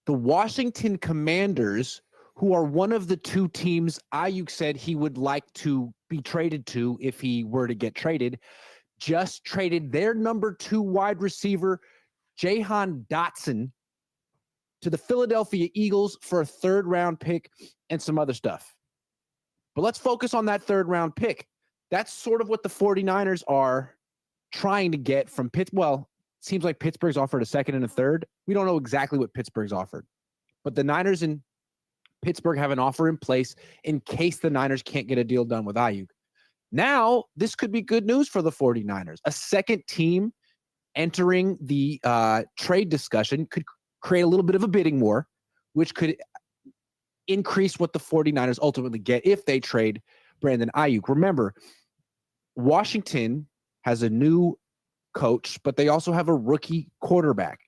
The Washington Commanders, who are one of the two teams Ayuk said he would like to be traded to if he were to get traded, just traded their number 2 wide receiver, Jahan Dotson, to the Philadelphia Eagles for a 3rd-round pick and some other stuff. But let's focus on that 3rd-round pick. That's sort of what the 49ers are trying to get from Pittsburgh. Well, it seems like Pittsburgh's offered a 2nd and a 3rd. We don't know exactly what Pittsburgh's offered. But the Niners and Pittsburgh have an offer in place in case the Niners can't get a deal done with Ayuk. Now, this could be good news for the 49ers. A second team entering the trade discussion could create a little bit of a bidding war, which could increase what the 49ers ultimately get if they trade Brandon Ayuk. Remember, Washington has a new coach, but they also have a rookie quarterback,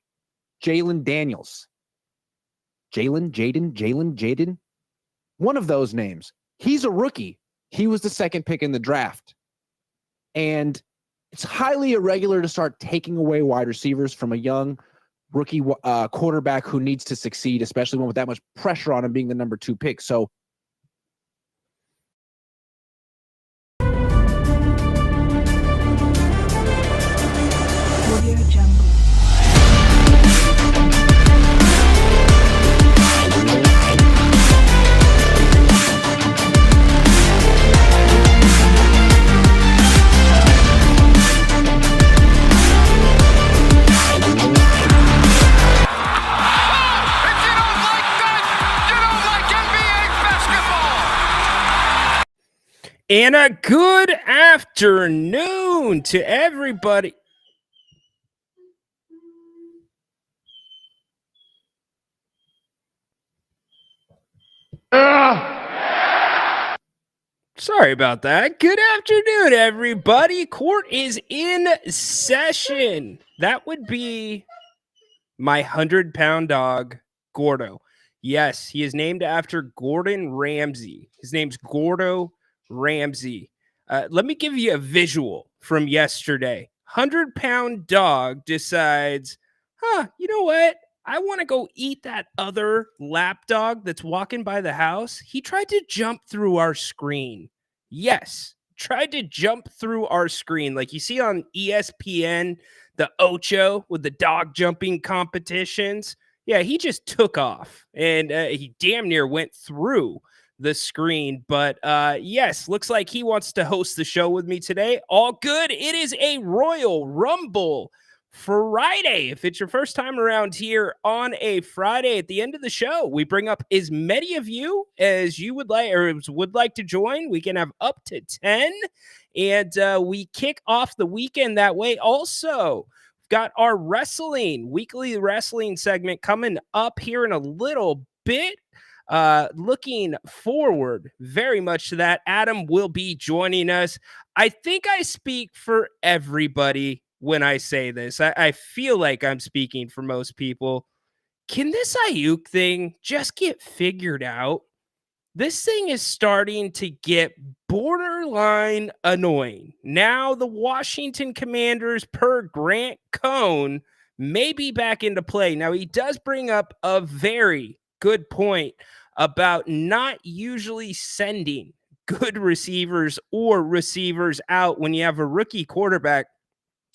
Jalen Daniels. Jaden? One of those names. He's a rookie. He was the 2nd pick in the draft. And it's highly irregular to start taking away wide receivers from a young rookie quarterback who needs to succeed, especially one with that much pressure on him being the number 2 pick. So And a good afternoon to everybody. Sorry about that. Good afternoon, everybody. Court is in session. That would be my 100-pound dog, Gordo. Yes, he is named after Gordon Ramsay. His name's Gordo Ramsay. Let me give you a visual from yesterday. 100-pound dog decides, you know what? I want to go eat that other lap dog that's walking by the house. He tried to jump through our screen. Yes, tried to jump through our screen. Like you see on ESPN, the Ocho with the dog jumping competitions. Yeah, he just took off and he damn near went through the screen. But yes, looks like he wants to host the show with me today. All good. It is a Royal Rumble Friday. If it's your first time around here on a Friday, at the end of the show, we bring up as many of you as you would like or would like to join. We can have up to 10, and we kick off the weekend that way. Also, got our weekly wrestling segment coming up here in a little bit. Looking forward very much to that. Adam will be joining us. I think I speak for everybody when I say this. I feel like I'm speaking for most people. Can this Ayuk thing just get figured out? This thing is starting to get borderline annoying. Now the Washington Commanders, per Grant Cohn, may be back into play. Now he does bring up a very good point about not usually sending good receivers or receivers out when you have a rookie quarterback.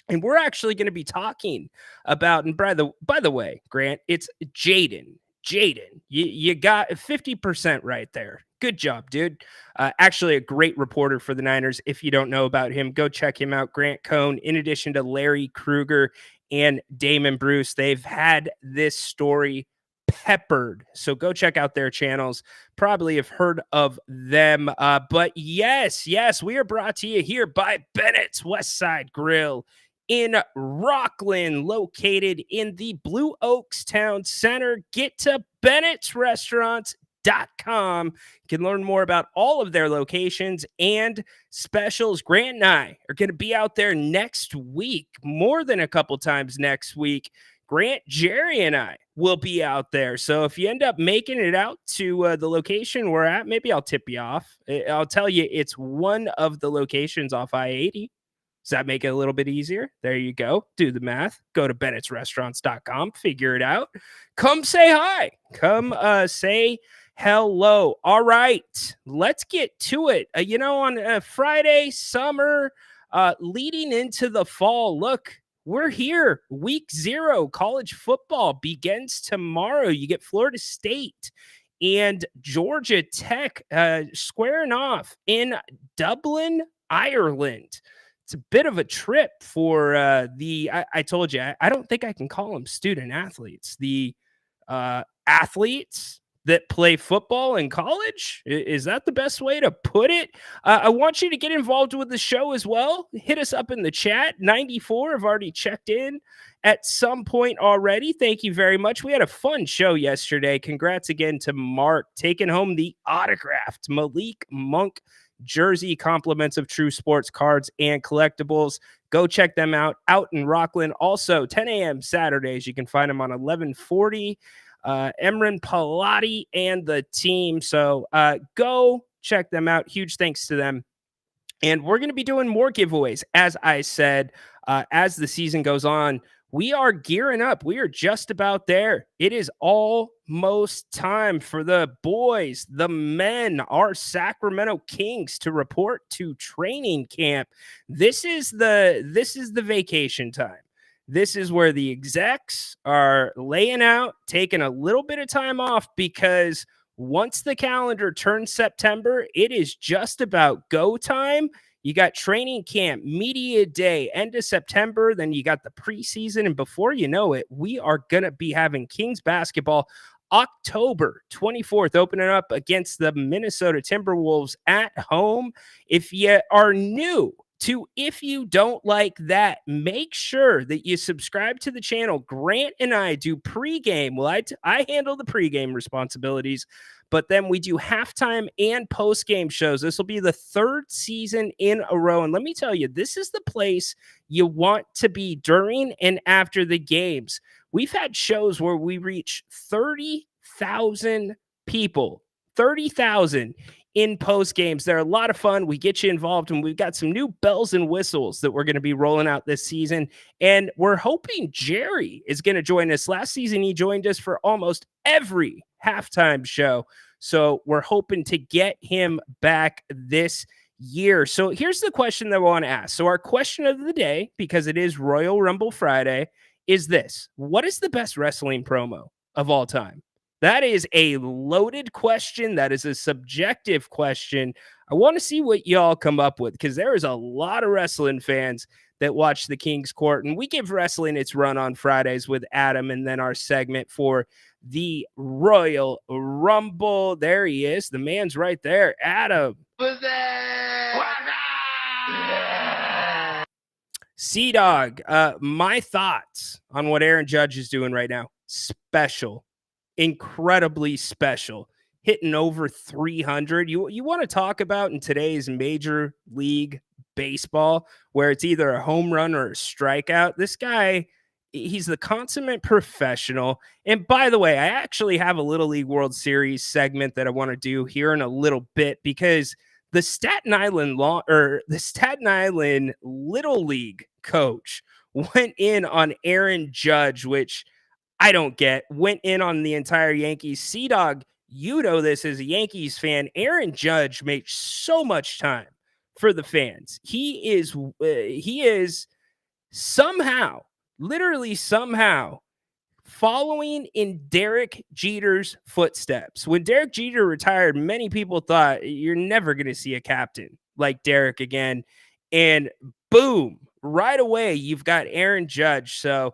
And we're actually going to be talking about, and by the way, Grant, it's Jayden. Jayden, you got 50% right there. Good job, dude. Actually, a great reporter for the Niners. If you don't know about him, go check him out. Grant Cohn, in addition to Larry Krueger and Damon Bruce, they've had this story peppered. So go check out their channels. Probably have heard of them. But yes, we are brought to you here by Bennett's West Side Grill in Rockland, located in the Blue Oaks Town Center. Get to Bennett'sRestaurants.com. You can learn more about all of their locations and specials. Grant and I are going to be out there next week, more than a couple times next week. Grant, Jerry, and I will be out there. So if you end up making it out to the location we're at, maybe I'll tip you off. I'll tell you it's one of the locations off I-80. Does that make it a little bit easier? There you go. Do the math. Go to Bennett'sRestaurants.com. Figure it out. Come say hi. Come say hello. All right. Let's get to it. On Friday, summer, leading into the fall, look, we're here. Week 0, college football begins tomorrow. You get Florida State and Georgia Tech squaring off in Dublin, Ireland. It's a bit of a trip for I told you, I don't think I can call them student athletes. The athletes that play football in college. Is that the best way to put it? I want you to get involved with the show as well. Hit us up in the chat. 94 have already checked in at some point already. Thank you very much. We had a fun show yesterday. Congrats again to Mark taking home the autographed Malik Monk jersey, compliments of True Sports cards and collectibles. Go check them out in Rockland. Also 10 a.m. Saturdays. You can find them on 1140. Emran Pilati and the team. So go check them out. Huge thanks to them. And we're going to be doing more giveaways. As I said, as the season goes on, we are gearing up. We are just about there. It is almost time for the boys, the men, our Sacramento Kings to report to training camp. This is the vacation time. This is where the execs are laying out, taking a little bit of time off, because once the calendar turns September, it is just about go time. You got training camp, media day, end of September. Then you got the preseason. And before you know it, we are going to be having Kings basketball October 24th, opening up against the Minnesota Timberwolves at home. If you are new to If You Don't Like That, make sure that you subscribe to the channel. Grant and I do pregame. Well, I handle the pregame responsibilities, but then we do halftime and postgame shows. This will be the 3rd season in a row. And let me tell you, this is the place you want to be during and after the games. We've had shows where we reach 30,000 people, 30,000 in post games. They're a lot of fun. We get you involved, and we've got some new bells and whistles that we're going to be rolling out this season. And we're hoping Jerry is going to join us. Last season, he joined us for almost every halftime show. So we're hoping to get him back this year. So here's the question that I want to ask. So our question of the day, because it is Royal Rumble Friday, is this: what is the best wrestling promo of all time? That is a loaded question. That is a subjective question. I want to see what y'all come up with, because there is a lot of wrestling fans that watch the King's Court, and we give wrestling its run on Fridays with Adam, and then our segment for the Royal Rumble. There he is. The man's right there. Adam. C-Dog, my thoughts on what Aaron Judge is doing right now: special. Incredibly special, hitting over 300. You want to talk about in today's Major League Baseball, where it's either a home run or a strikeout? This guy, he's the consummate professional. And by the way, I actually have a Little League World Series segment that I want to do here in a little bit, because the Staten Island Little League coach went in on Aaron Judge, which I don't get. Went in on the entire Yankees. C-Dog, you know this as a Yankees fan. Aaron Judge makes so much time for the fans. He is somehow, literally somehow, following in Derek Jeter's footsteps. When Derek Jeter retired, many people thought you're never going to see a captain like Derek again. And boom, right away, you've got Aaron Judge. So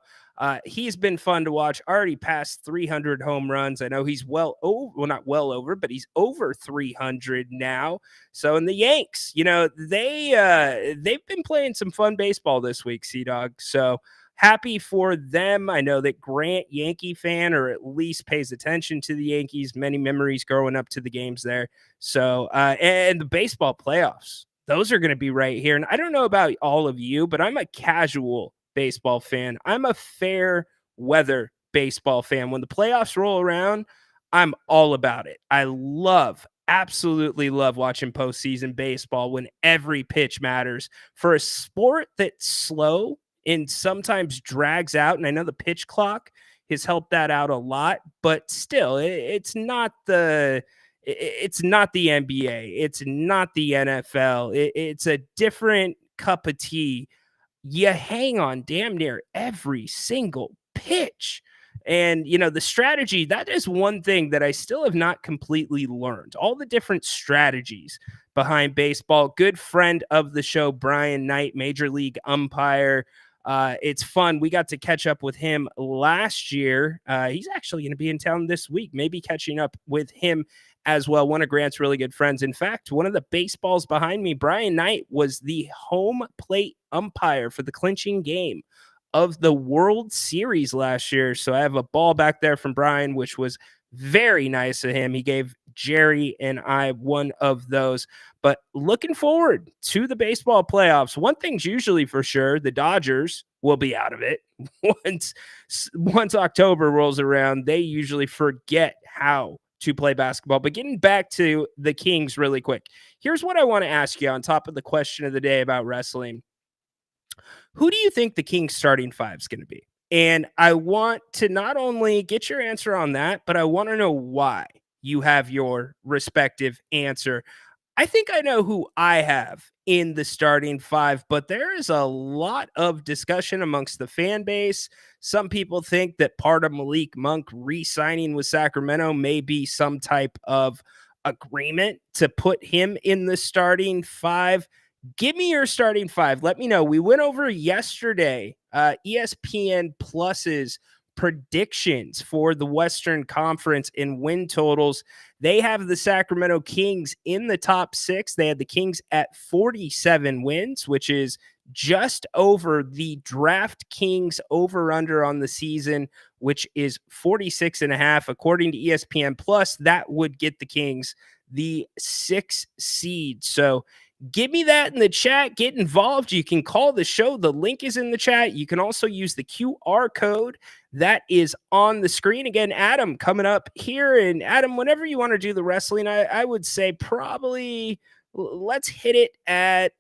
he's been fun to watch. Already passed 300 home runs. I know he's not well over, but he's over 300 now. So in the Yanks, they've been playing some fun baseball this week, Sea Dog. So happy for them. I know that Grant, Yankee fan, or at least pays attention to the Yankees. Many memories growing up to the games there. So, and the baseball playoffs, those are going to be right here. And I don't know about all of you, but I'm a casual baseball fan. I'm a fair weather baseball fan. When the playoffs roll around, I'm all about it. I absolutely love watching postseason baseball when every pitch matters. For a sport that's slow and sometimes drags out, and I know the pitch clock has helped that out a lot, but still, it's not the NBA, it's not the NFL. It's a different cup of tea. You hang on damn near every single pitch. And, the strategy, that is one thing that I still have not completely learned. All the different strategies behind baseball. Good friend of the show, Brian Knight, Major League umpire. It's fun. We got to catch up with him last year. He's actually going to be in town this week, maybe catching up with him as well. One of Grant's really good friends. In fact, one of the baseballs behind me, Brian Knight, was the home plate umpire for the clinching game of the World Series last year. So I have a ball back there from Brian, which was very nice of him. He gave Jerry and I one of those. But looking forward to the baseball playoffs. One thing's usually for sure, the Dodgers will be out of it. Once October rolls around, they usually forget how to play basketball. But getting back to the Kings really quick, here's what I want to ask you on top of the question of the day about wrestling. Who do you think the Kings starting five is going to be? And I want to not only get your answer on that, but I want to know why you have your respective answer. I think I know who I have in the starting five, but there is a lot of discussion amongst the fan base. Some people think that part of Malik Monk re-signing with Sacramento may be some type of agreement to put him in the starting five. Give me your starting five. Let me know. We went over yesterday ESPN Plus's predictions for the Western Conference in win totals. They have the Sacramento Kings in the top 6. They had the Kings at 47 wins, which is just over the DraftKings over-under on the season, which is 46.5. According to ESPN Plus, that would get the Kings the 6th seed. So give me that in the chat. Get involved. You can call the show. The link is in the chat. You can also use the QR code that is on the screen. Again, Adam coming up here. And Adam, whenever you want to do the wrestling, I would say probably let's hit it at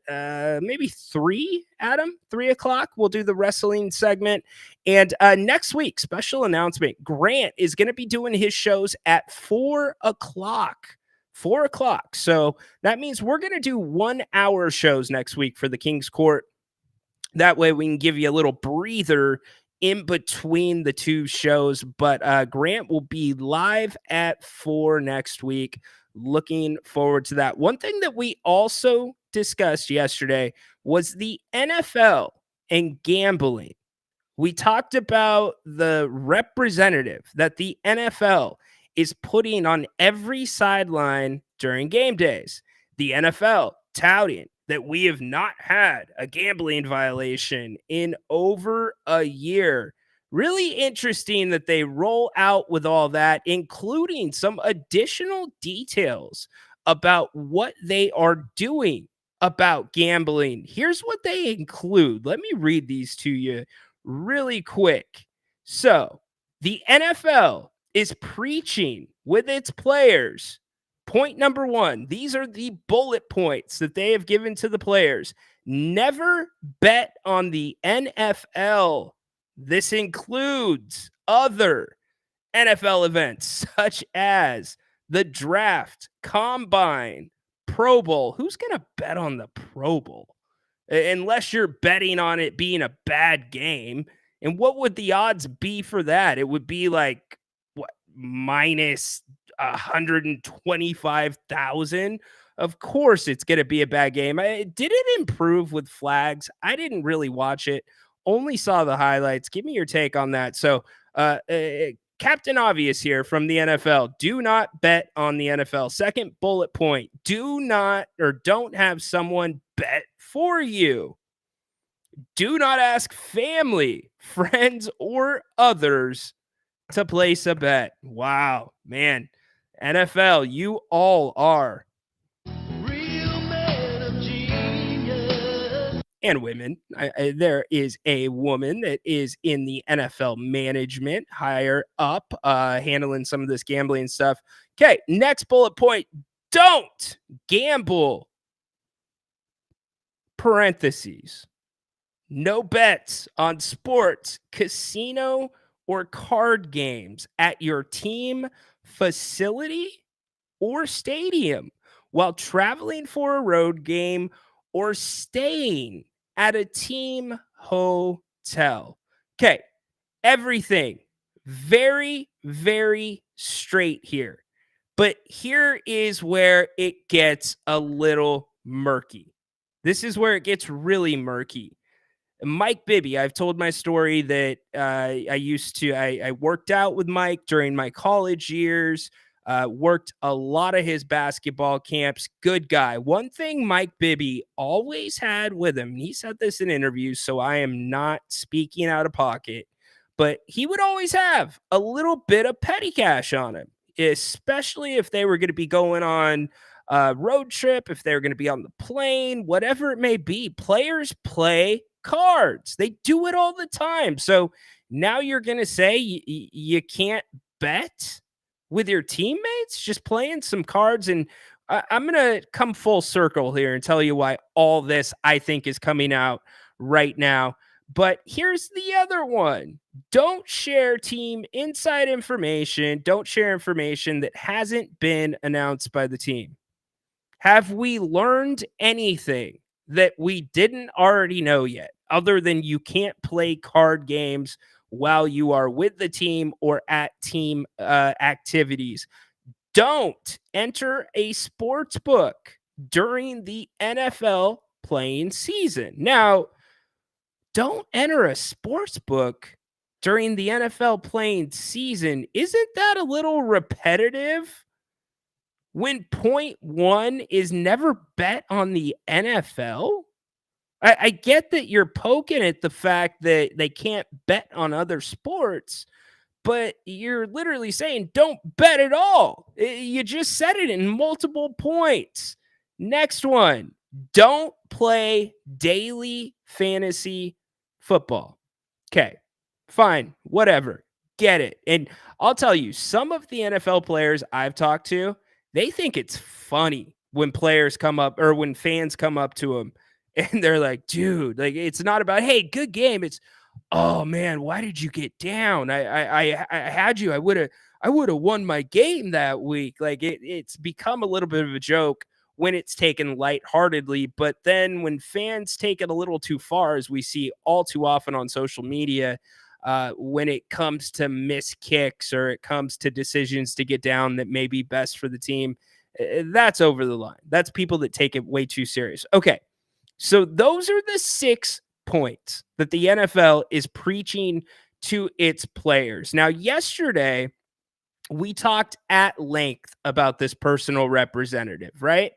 maybe 3, Adam, 3 o'clock. We'll do the wrestling segment. And next week, special announcement, Grant is going to be doing his shows at 4 o'clock. 4 o'clock. So that means we're going to do 1-hour shows next week for the King's Court. That way we can give you a little breather in between the two shows. But Grant will be live at 4 next week. Looking forward to that. One thing that we also discussed yesterday was the NFL and gambling. We talked about the representative that the NFL is putting on every sideline during game days. The NFL touting that we have not had a gambling violation in over a year. Really interesting that they roll out with all that, including some additional details about what they are doing about gambling. Here's what they include. Let me read these to you really quick. So the NFL is preaching with its players. Point number 1, these are the bullet points that they have given to the players. Never bet on the NFL. This includes other NFL events such as the draft, combine, Pro Bowl. Who's going to bet on the Pro Bowl? unless you're betting on it being a bad game. And what would the odds be for that? It would be like what, minus 125,000. Of course, it's going to be a bad game. Did it improve with flags? I didn't really watch it, only saw the highlights. Give me your take on that. So, Captain Obvious here from the NFL. Do not bet on the NFL. Second bullet point. Do not or don't have someone bet for you. Do not ask family, friends, or others to place a bet. Wow, man. NFL, you all are Real men of genius. and women. There is a woman that is in the NFL management, higher up, handling some of this gambling stuff. Okay, next bullet point. Don't gamble. Parentheses. No bets on sports, casino, or card games at your team, facility, or stadium while traveling for a road game or staying at a team hotel. Okay, everything very, very straight here. But here is where it gets a little murky. This is where it gets really murky. Mike Bibby, I've told my story that I worked out with Mike during my college years, worked a lot of his basketball camps. Good guy. One thing Mike Bibby always had with him, and he said this in interviews, so I am not speaking out of pocket, but he would always have a little bit of petty cash on him, especially if they were going to be going on a road trip, if they're going to be on the plane, whatever it may be. Players play cards. They do it all the time. So now you're going to say you can't bet with your teammates just playing some cards. And I'm going to come full circle here and tell you why all this I think is coming out right now. But here's the other one. Don't share team inside information. Don't share information that hasn't been announced by the team. Have we learned anything that we didn't already know yet, other than you can't play card games while you are with the team or at team activities? Don't enter a sports book during the NFL playing season. Now, don't enter a sports book during the NFL playing season. Isn't that a little repetitive? When point one is never bet on the NFL? I get that you're poking at the fact that they can't bet on other sports, but you're literally saying don't bet at all. You just said it in multiple points. Next one. Don't play daily fantasy football. Okay, fine, whatever. Get it. And I'll tell you, some of the NFL players I've talked to, they think it's funny when players come up or when fans come up to them and they're like, dude, like it's not about, hey, good game. It's, oh man, why did you get down? I had you. I would have won my game that week. Like it's become a little bit of a joke when it's taken lightheartedly, but then when fans take it a little too far, as we see all too often on social media, when it comes to missed kicks or it comes to decisions to get down that may be best for the team, that's over the line. That's people that take it way too serious. Okay, so those are the 6 points that the NFL is preaching to its players. Now, yesterday, we talked at length about this personal representative, right?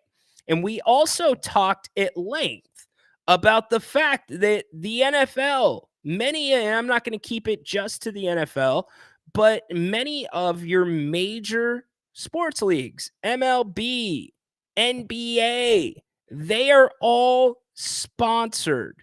And we also talked at length about the fact that the NFL, many, and I'm not going to keep it just to the NFL, but many of your major sports leagues, MLB, NBA, they are all sponsored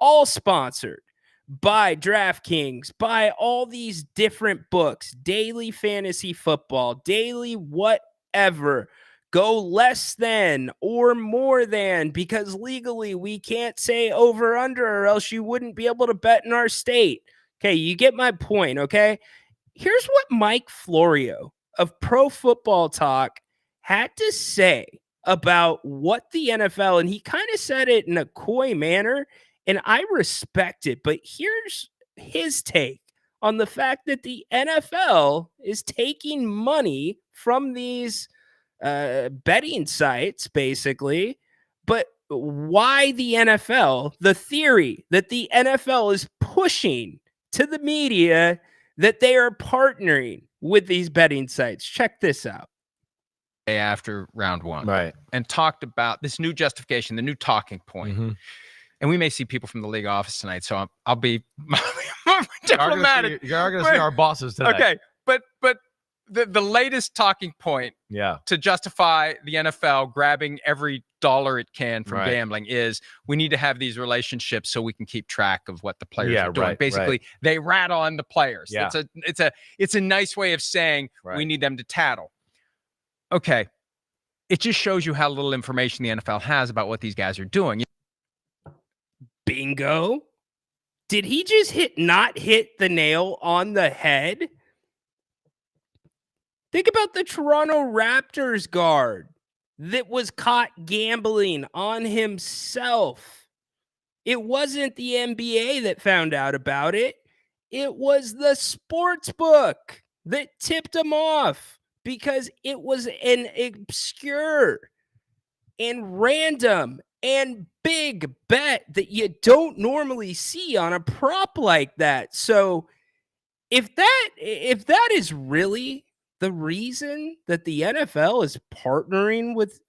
by DraftKings, by all these different books, daily fantasy football, daily whatever. Go less than or more than, because legally we can't say over under or else you wouldn't be able to bet in our state. Okay, you get my point, okay? Here's what Mike Florio of Pro Football Talk had to say about what the NFL, and he kind of said it in a coy manner, and I respect it. But here's his take on the fact that the NFL is taking money from these betting sites, basically. But why the NFL? The theory that the NFL is pushing to the media that they are partnering with these betting sites. Check this out. After round one, Right. and talked about this new justification, the new talking point. Mhm. And we may see people from the league office tonight, so I'll be more You are diplomatic. going to see our bosses today. Okay, but the latest talking point Yeah. to justify the NFL grabbing every dollar it can from Right. gambling is we need to have these relationships so we can keep track of what the players Yeah, are doing. right, Basically, they rat on the players. Yeah. It's a nice way of saying we Right. need them to tattle. Okay. It just shows you how little information the NFL has about what these guys are doing. Bingo. Did he just not hit the nail on the head? Think about the Toronto Raptors guard that was caught gambling on himself. It wasn't the NBA that found out about it. It was the sports book that tipped him off because it was an obscure and random and big bet that you don't normally see on a prop like that. So if that is really the reason that the NFL is partnering with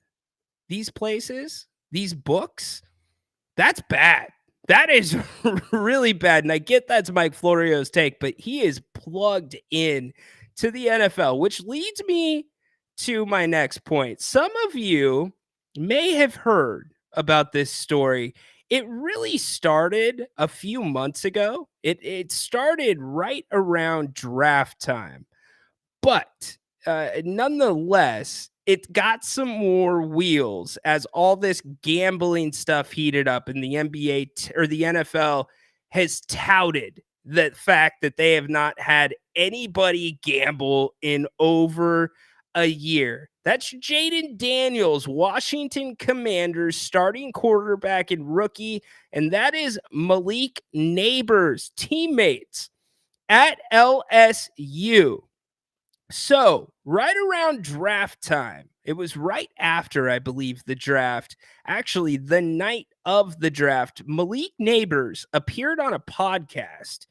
these places, these books, that's bad. That is really bad. And I get that's Mike Florio's take, but he is plugged in to the NFL, which leads me to my next point. Some of you may have heard about this story. It really started a few months ago. It started right around draft time. But nonetheless, it got some more wheels as all this gambling stuff heated up, and the NBA or the NFL has touted the fact that they have not had anybody gamble in over a year. That's Jaden Daniels, Washington Commanders starting quarterback and rookie, and that is Malik Neighbors, teammates at LSU. So, right around draft time, it was right after, I believe, the draft, actually the night of the draft, Malik Neighbors appeared on a podcast,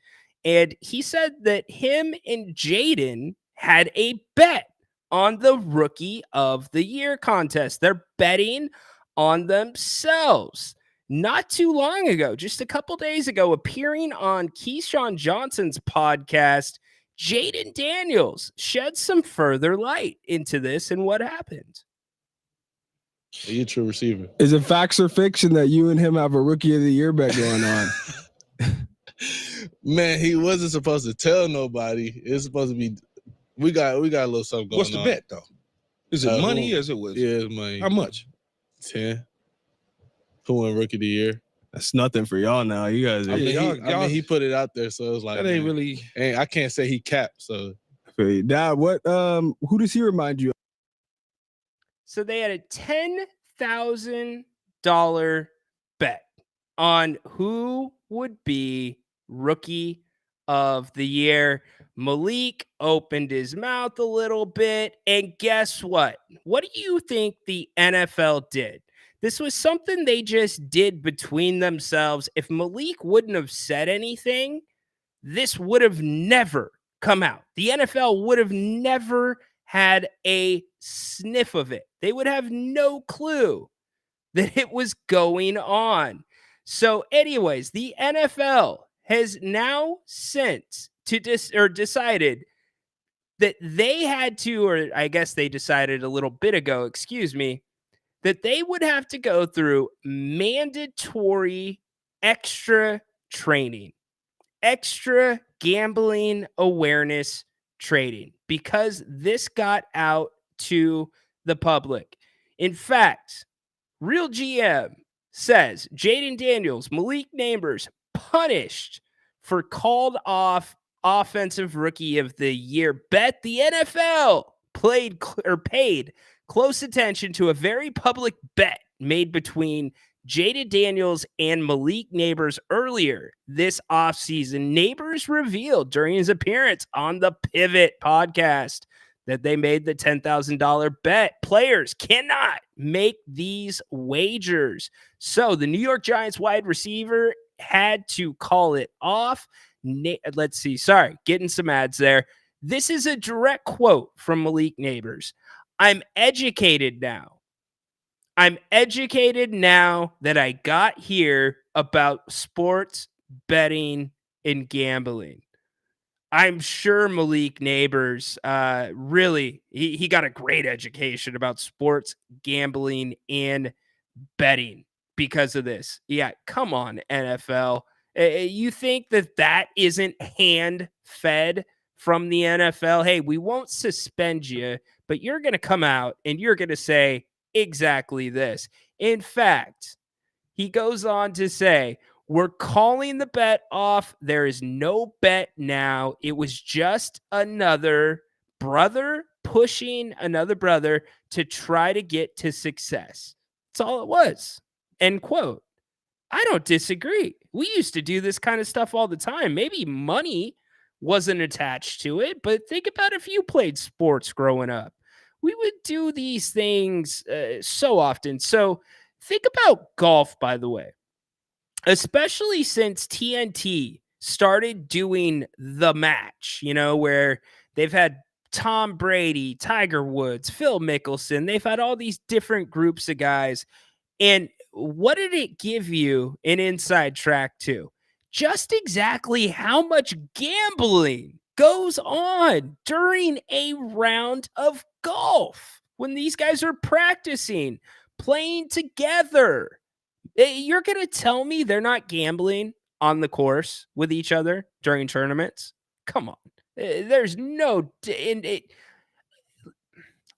and he said that him and Jaden had a bet on the Rookie of the Year contest. They're betting on themselves. Not too long ago, just a couple days ago, appearing on Keyshawn Johnson's podcast, Jaden Daniels shed some further light into this and what happened. Are you a true receiver? Is it facts or fiction that you and him have a Rookie of the Year bet going on? Man, he wasn't supposed to tell nobody. It's supposed to be. We got a little something going on. What's the bet though? Is it money? who- Or is it was? Yeah, it's money. How much? 10. Who won Rookie of the Year? That's nothing for y'all now. You guys I are. mean, y'all- he put it out there, so it's like That ain't man, really. I can't say he capped. So Dad, what? Who does he remind you of? So they had a $10,000 bet on who would be Rookie of the Year. Malik opened his mouth a little bit, and guess what? What do you think the NFL did? This was something they just did between themselves. If Malik wouldn't have said anything, this would have never come out. The NFL would have never had a sniff of it. They would have no clue that it was going on. So, anyways, the NFL has now sent to decided that they had to, or I guess they decided a little bit ago, excuse me, that they would have to go through mandatory extra training, extra gambling awareness training, because this got out to the public. In fact, Real GM says Jaden Daniels, Malik Neighbors punished for called off offensive rookie of the year bet the NFL paid close attention to a very public bet made between Jada Daniels and Malik Neighbors earlier this offseason. Neighbors revealed during his appearance on the Pivot podcast that they made the $10,000 bet. Players cannot make these wagers. So the New York Giants wide receiver had to call it off. Let's see. Sorry, getting some ads there. This is a direct quote from Malik Neighbors. I'm educated now. I'm educated now that I got here about sports betting and gambling. I'm sure Malik Neighbors really, he got a great education about sports, gambling, and betting because of this. Yeah, come on, NFL. You think that isn't hand-fed from the NFL? Hey, we won't suspend you, but you're going to come out and you're going to say exactly this. In fact, he goes on to say, we're calling the bet off. There is no bet now. It was just another brother pushing another brother to try to get to success. That's all it was. End quote. I don't disagree. We used to do this kind of stuff all the time. Maybe money wasn't attached to it, but think about if you played sports growing up. We would do these things so often. So think about golf, by the way, especially since TNT started doing the match, where they've had Tom Brady, Tiger Woods, Phil Mickelson. They've had all these different groups of guys. And what did it give you an inside track to? Just exactly how much gambling goes on during a round of golf when these guys are practicing, playing together. You're going to tell me they're not gambling on the course with each other during tournaments? Come on. There's no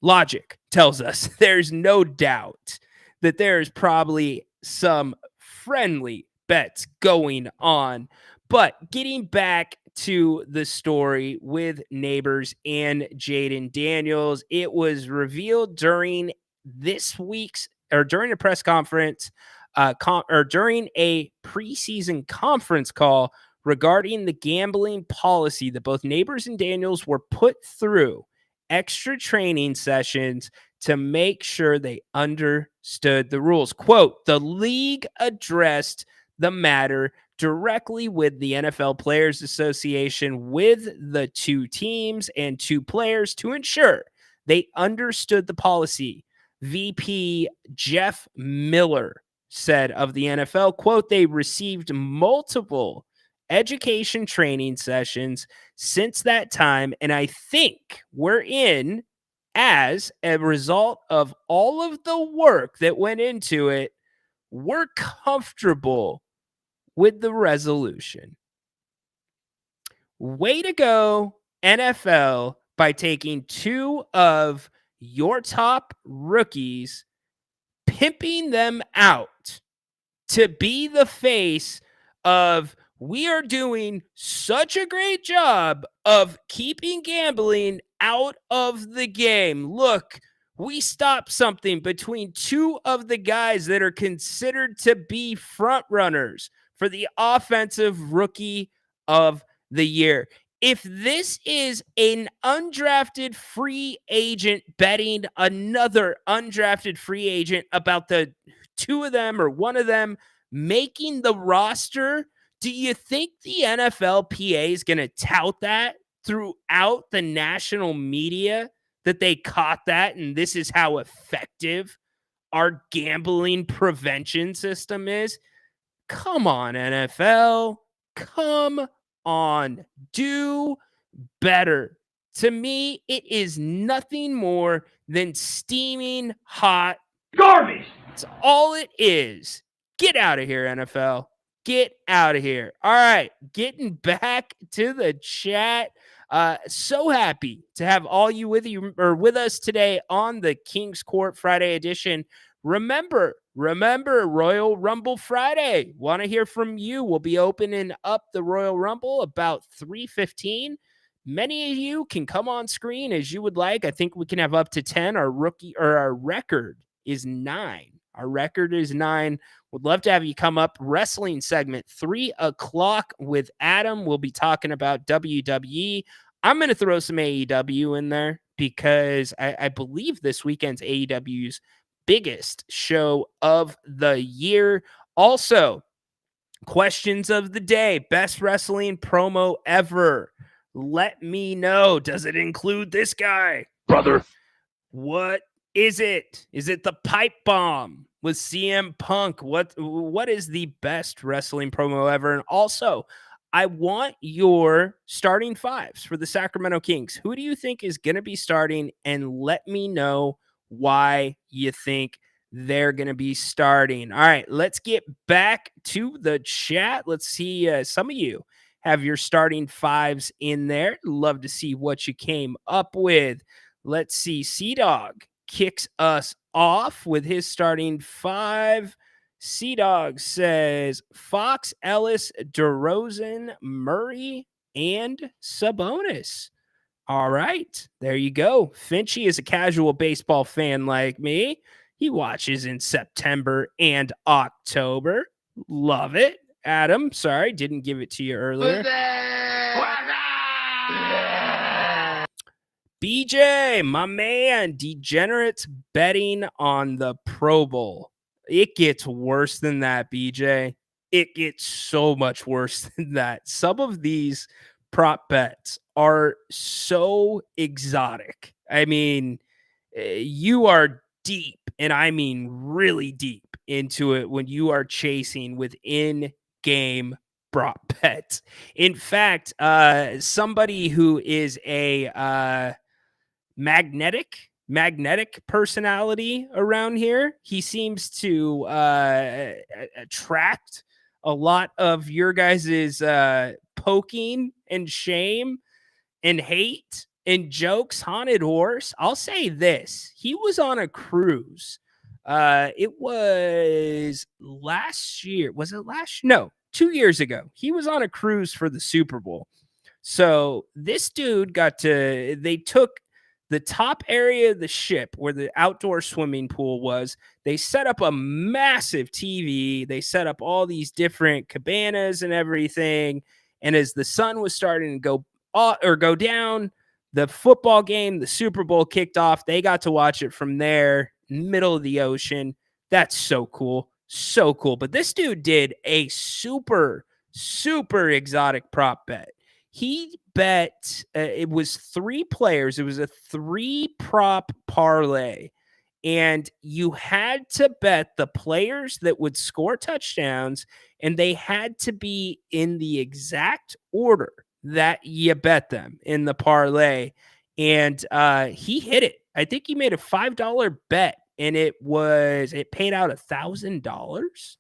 logic tells us there's no doubt that there's probably some friendly bets going on. But getting back to the story with Neighbors and Jaden Daniels, it was revealed during this week's or during a press conference or during a preseason conference call regarding the gambling policy that both Neighbors and Daniels were put through extra training sessions to make sure they understood the rules. Quote, the league addressed the matter directly with the NFL Players Association, with the two teams and two players to ensure they understood the policy. VP Jeff Miller said of the NFL, quote, they received multiple education training sessions since that time, and I think we're in, as a result of all of the work that went into it, we're comfortable with the resolution. Way to go, NFL, by taking two of your top rookies, pimping them out to be the face of, we are doing such a great job of keeping gambling out of the game. Look, we stopped something between two of the guys that are considered to be front runners for the offensive rookie of the year. If this is an undrafted free agent betting another undrafted free agent about the two of them or one of them making the roster, do you think the NFLPA is going to tout that throughout the national media, that they caught that and this is how effective our gambling prevention system is? Come on, NFL. Come on. Do better. To me, it is nothing more than steaming hot garbage. That's all it is. Get out of here, NFL. Get out of here. All right, getting back to the chat. So happy to have all you with us today on the King's Court Friday edition. Remember Royal Rumble Friday. Want to hear from you. We'll be opening up the Royal Rumble about 3:15 many of you can come on screen as you would like. I think we can have up to 10. Our record is 9. Our record is 9. Would love to have you come up. Wrestling segment, 3 o'clock with Adam. We'll be talking about WWE. I'm going to throw some AEW in there because I believe this weekend's AEW's biggest show of the year. Also, questions of the day. Best wrestling promo ever. Let me know. Does it include this guy? Brother. What is it? Is it the pipe bomb with CM Punk? What is the best wrestling promo ever? And also, I want your starting 5s for the Sacramento Kings. Who do you think is going to be starting? And let me know why you think they're going to be starting. All right, let's get back to the chat. Let's see. Some of you have your starting 5s in there. Love to see what you came up with. Let's see. C-Dog kicks us off with his starting 5. C-Dog says Fox, Ellis, DeRozan, Murray, and Sabonis. All right, there you go. Finchy is a casual baseball fan like me. He watches in September and October. Love it. Adam, sorry, didn't give it to you earlier. BJ, my man, degenerates betting on the Pro Bowl. It gets worse than that, BJ. It gets so much worse than that. Some of these prop bets are so exotic. I mean, you are deep, and I mean really deep into it when you are chasing with in-game prop bets. In fact, somebody who is a magnetic personality around here, he seems to attract a lot of your guys's poking and shame and hate and jokes. Haunted Horse, I'll say this: he was on a cruise. It was last year. Was it last? No, 2 years ago. He was on a cruise for the Super Bowl. So this dude they took the top area of the ship where the outdoor swimming pool was. They set up a massive TV. They set up all these different cabanas and everything. And as the sun was starting to go down, the football game, the Super Bowl kicked off. They got to watch it from there, middle of the ocean. That's so cool. So cool. But this dude did a super, super exotic prop bet. He bet it was 3 players. It was a 3-prop parlay. And you had to bet the players that would score touchdowns, and they had to be in the exact order that you bet them in the parlay. And he hit it. I think he made a $5 bet, and it paid out $1,000.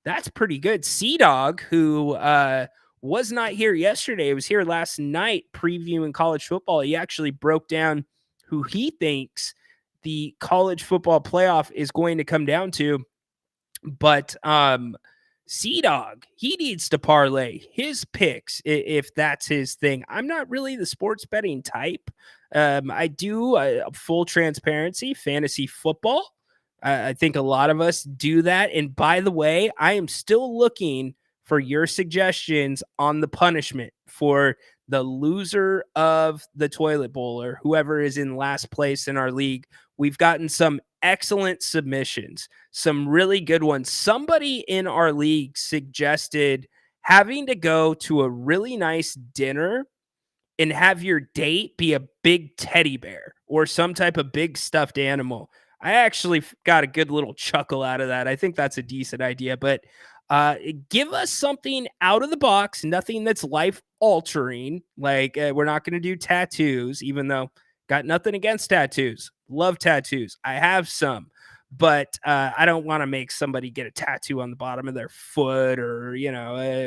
That's pretty good. C-Dog, who was not here yesterday, he was here last night previewing college football. He actually broke down who he thinks the college football playoff is going to come down to. But C-Dog, he needs to parlay his picks if that's his thing. I'm not really the sports betting type. I do full transparency, fantasy football. I think a lot of us do that. And by the way, I am still looking for your suggestions on the punishment for the loser of the toilet bowl or whoever is in last place in our league. We've gotten some excellent submissions, some really good ones. Somebody in our league suggested having to go to a really nice dinner and have your date be a big teddy bear or some type of big stuffed animal. I actually got a good little chuckle out of that. I think that's a decent idea, but give us something out of the box, nothing that's life altering. Like we're not going to do tattoos, even though got nothing against tattoos. Love tattoos. I have some, but I don't want to make somebody get a tattoo on the bottom of their foot or,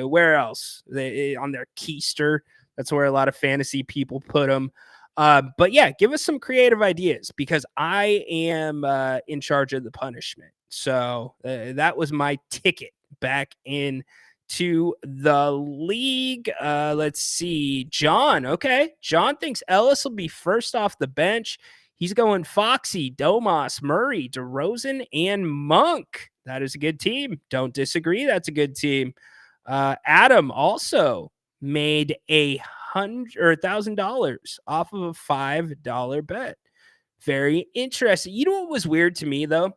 where else on their keister. That's where a lot of fantasy people put them. But yeah, give us some creative ideas because I am in charge of the punishment. So that was my ticket back in to the league. Let's see. John. Okay. John thinks Ellis will be first off the bench. He's going Foxy, Domas, Murray, DeRozan, and Monk. That is a good team. Don't disagree. That's a good team. Adam also made $1,000 off of a $5 bet. Very interesting. You know what was weird to me though?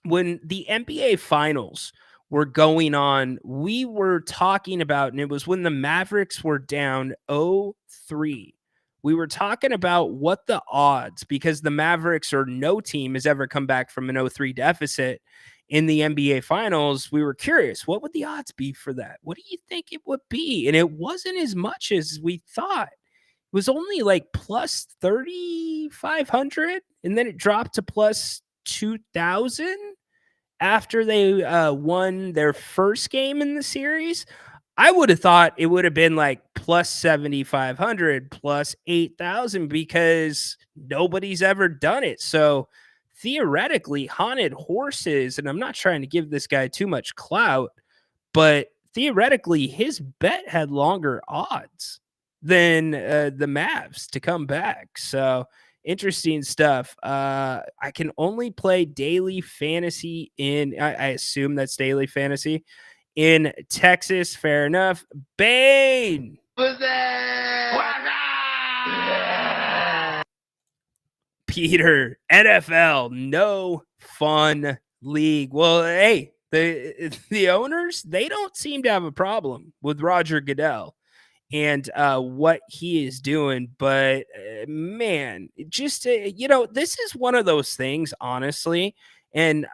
When the NBA finals were going on, we were talking about, and it was when the Mavericks were down 0-3. We were talking about what the odds, because the Mavericks or no team has ever come back from an 0-3 deficit in the NBA finals. We were curious, what would the odds be for that? What do you think it would be? And it wasn't as much as we thought. It was only like plus 3,500, and then it dropped to plus 2,000 after they won their first game in the series. I would have thought it would have been like plus 7,500, plus 8,000, because nobody's ever done it. So theoretically, Haunted Horses, and I'm not trying to give this guy too much clout, but theoretically, his bet had longer odds than the Mavs to come back. So interesting stuff. I can only play daily fantasy in, I assume that's daily fantasy in Texas. Fair enough. Bane. Peter, NFL, no fun league. Well, hey, the owners, they don't seem to have a problem with Roger Goodell and what he is doing. But man, just, this is one of those things, honestly. And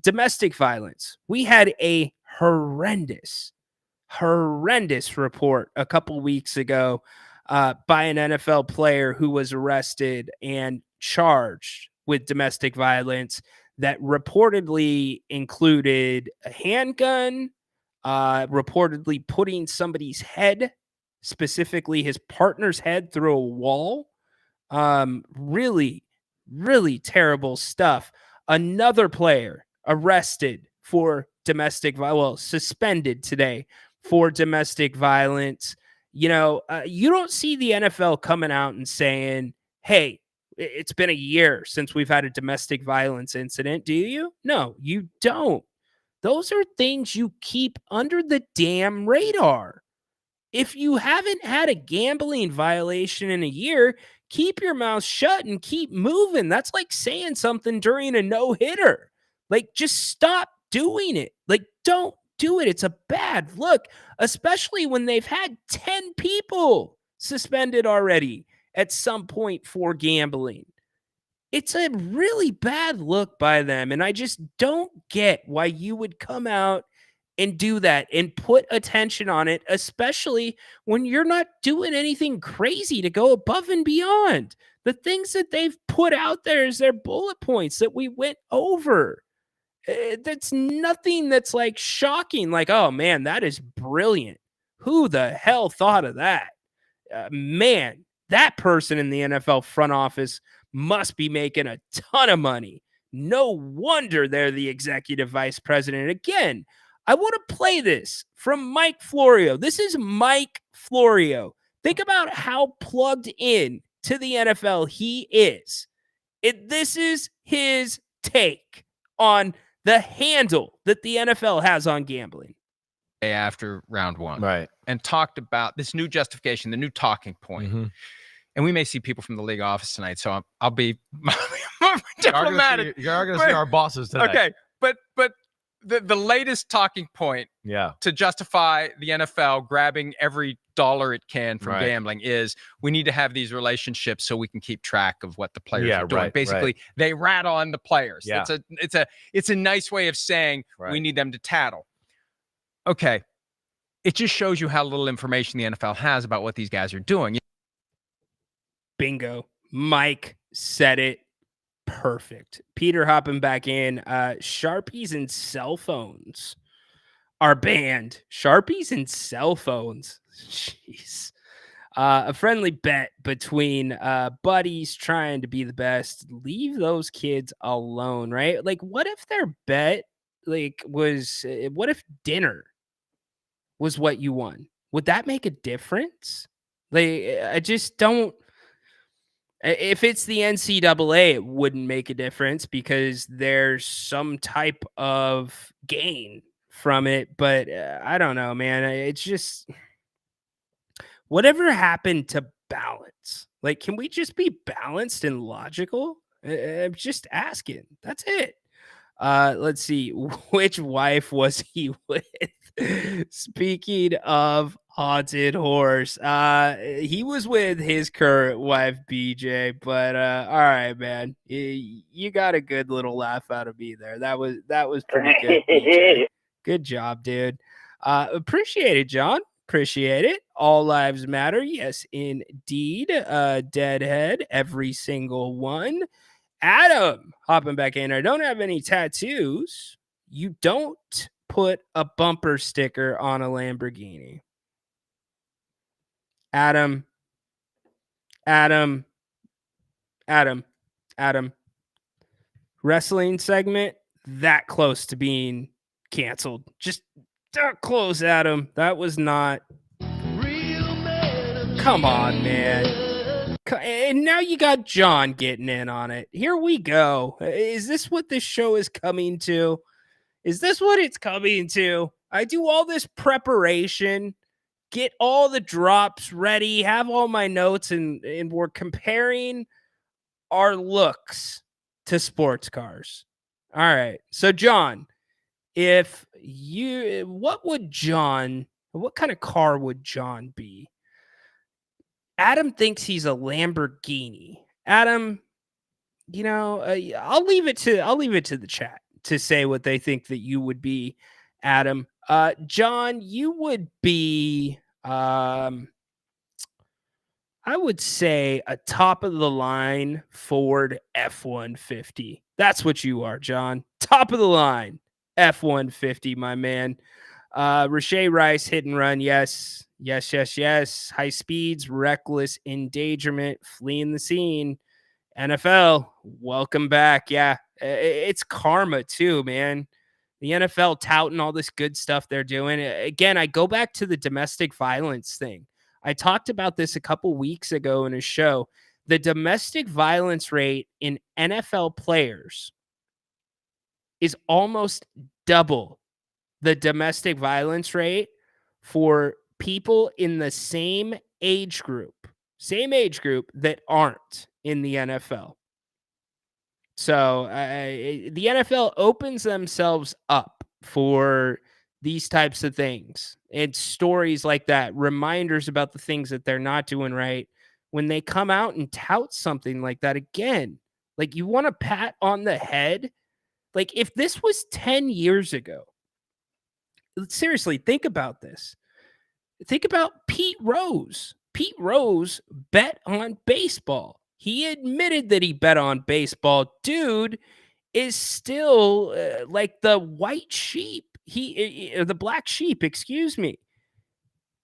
domestic violence, we had a horrendous report a couple weeks ago by an NFL player who was arrested and charged with domestic violence that reportedly included a handgun, reportedly putting somebody's head, specifically his partner's head, through a wall. Really, really terrible stuff. Another player arrested for suspended today for domestic violence. You don't see the NFL coming out and saying, hey, it's been a year since we've had a domestic violence incident. Do you? No, you don't. Those are things you keep under the damn radar. If you haven't had a gambling violation in a year, keep your mouth shut and keep moving. That's like saying something during a no-hitter. Like, just stop doing it. Like, don't do it. It's a bad look, especially when they've had 10 people suspended already at some point for gambling. It's a really bad look by them, and I just don't get why you would come out and do that and put attention on it, especially when you're not doing anything crazy to go above and beyond. The things that they've put out there is their bullet points that we went over. That's nothing that's like shocking, like, oh man, that is brilliant. Who the hell thought of that? Man, that person in the NFL front office must be making a ton of money. No wonder they're the executive vice president. Again, I want to play this from Mike Florio. This is Mike Florio. Think about how plugged in to the NFL he is. This is his take on the handle that the NFL has on gambling. After round one. Right. And talked about this new justification, the new talking point. Mm-hmm. And we may see people from the league office tonight, so I'll be more diplomatic. You're going to see our bosses today. Okay, but the latest talking point to justify the NFL grabbing every dollar it can from gambling is we need to have these relationships so we can keep track of what the players are doing. Basically, they rat on the players. Yeah. It's a nice way of saying we need them to tattle. Okay, it just shows you how little information the NFL has about what these guys are doing. Bingo. Mike said it perfect. Peter hopping back in. Sharpies and cell phones are banned. Sharpies and cell phones. Jeez. A friendly bet between buddies trying to be the best. Leave those kids alone, right? Like, what if their bet was what if dinner was what you won. Would that make a difference? Like, I just don't. If it's the NCAA, it wouldn't make a difference because there's some type of gain from it. But I don't know, man. It's just whatever happened to balance. Like, can we just be balanced and logical? I'm just asking. That's it. Let's see. Which wife was he with? Speaking of haunted horse, he was with his current wife, BJ. But all right, man, you got a good little laugh out of me there. That was pretty good, BJ. Good job, dude. Appreciate it, John. Appreciate it. All lives matter. Yes, indeed. Deadhead, every single one. Adam, hopping back in. I don't have any tattoos. You don't put a bumper sticker on a Lamborghini. Adam. Wrestling segment that close to being canceled. Just that close, Adam. That was not. Come on, man. And now you got John getting in on it. Here we go. Is this what this show is coming to? Is this what it's coming to? I do all this preparation, get all the drops ready, have all my notes, and we're comparing our looks to sports cars. All right. So, John, what kind of car would John be? Adam thinks he's a Lamborghini. Adam, I'll leave it to the chat to say what they think that you would be, Adam. John, you would be I would say a top of the line Ford F-150. That's what you are, John. Top of the line F-150, my man. Rashay Rice, hit and run. Yes. High speeds, reckless endangerment, fleeing the scene. NFL, welcome back. Yeah, it's karma too, man. The NFL touting all this good stuff they're doing. Again, I go back to the domestic violence thing. I talked about this a couple weeks ago in a show. The domestic violence rate in NFL players is almost double the domestic violence rate for people in the same age group that aren't in the NFL. So the NFL opens themselves up for these types of things and stories like that, reminders about the things that they're not doing right. When they come out and tout something like that again, like you want to pat on the head. Like if this was 10 years ago, seriously, think about this. Think about Pete Rose. Pete Rose bet on baseball. He admitted that he bet on baseball. Dude is still like the white sheep. The black sheep, excuse me.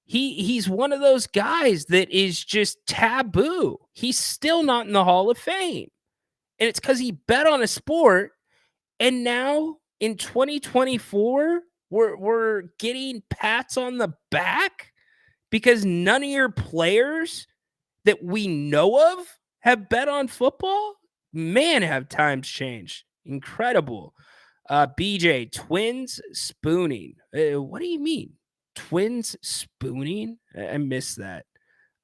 He's one of those guys that is just taboo. He's still not in the Hall of Fame. And it's because he bet on a sport. And now in 2024, we're getting pats on the back because none of your players that we know of have bet on football. Man, have times changed. Incredible. BJ, twins spooning. What do you mean? Twins spooning? I missed that.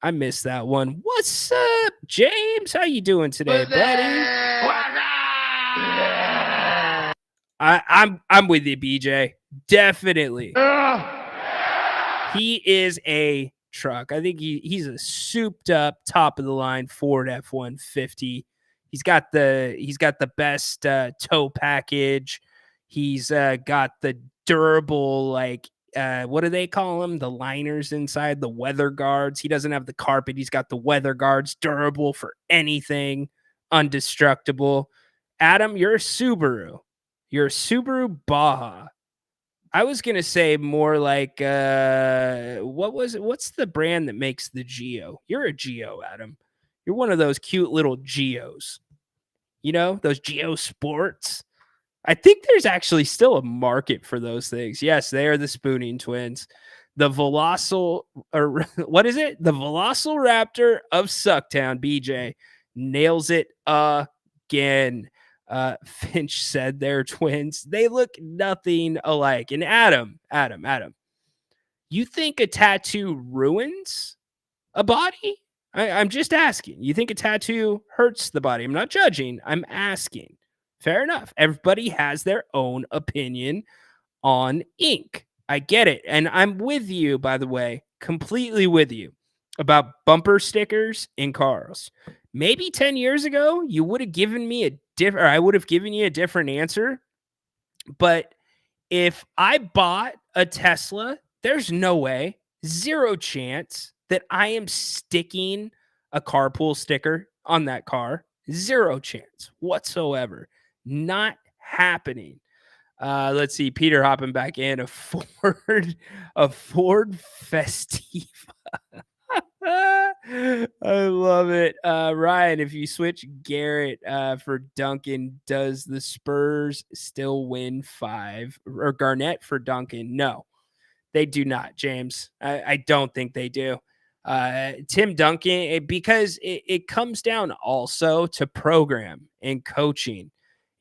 I missed that one. What's up, James? How you doing today, buddy? I'm with you, BJ. Definitely. He is a truck. I think he's a souped up, top of the line Ford F-150. He's got the best tow package. He's got the durable, like what do they call them? The liners inside, the weather guards. He doesn't have the carpet. He's got the weather guards, durable for anything, indestructible. Adam, you're a Subaru. You're a Subaru Baja. I was gonna say more like what's the brand that makes the Geo? You're a Geo, Adam. You're one of those cute little Geos. You know, those Geo Sports. I think there's actually still a market for those things. Yes, they are the spooning twins. the Velocil, or what is it? The Velociraptor of Sucktown, BJ, nails it again. Finch said they're twins. They look nothing alike. And Adam, you think a tattoo ruins a body? I'm just asking. You think a tattoo hurts the body? I'm not judging. I'm asking. Fair enough. Everybody has their own opinion on ink. I get it. And I'm with you, by the way, completely with you about bumper stickers in cars. Maybe 10 years ago, you would have given me I would have given you a different answer. But if I bought a Tesla, there's no way, zero chance that I am sticking a carpool sticker on that car. Zero chance whatsoever. Not happening. Let's see. Peter hopping back in. A Ford Festiva. I love it. Ryan, if you switch Garrett for Duncan, does the Spurs still win 5? Or Garnett for Duncan? No, they do not, James. I don't think they do. Tim Duncan, because it comes down also to program and coaching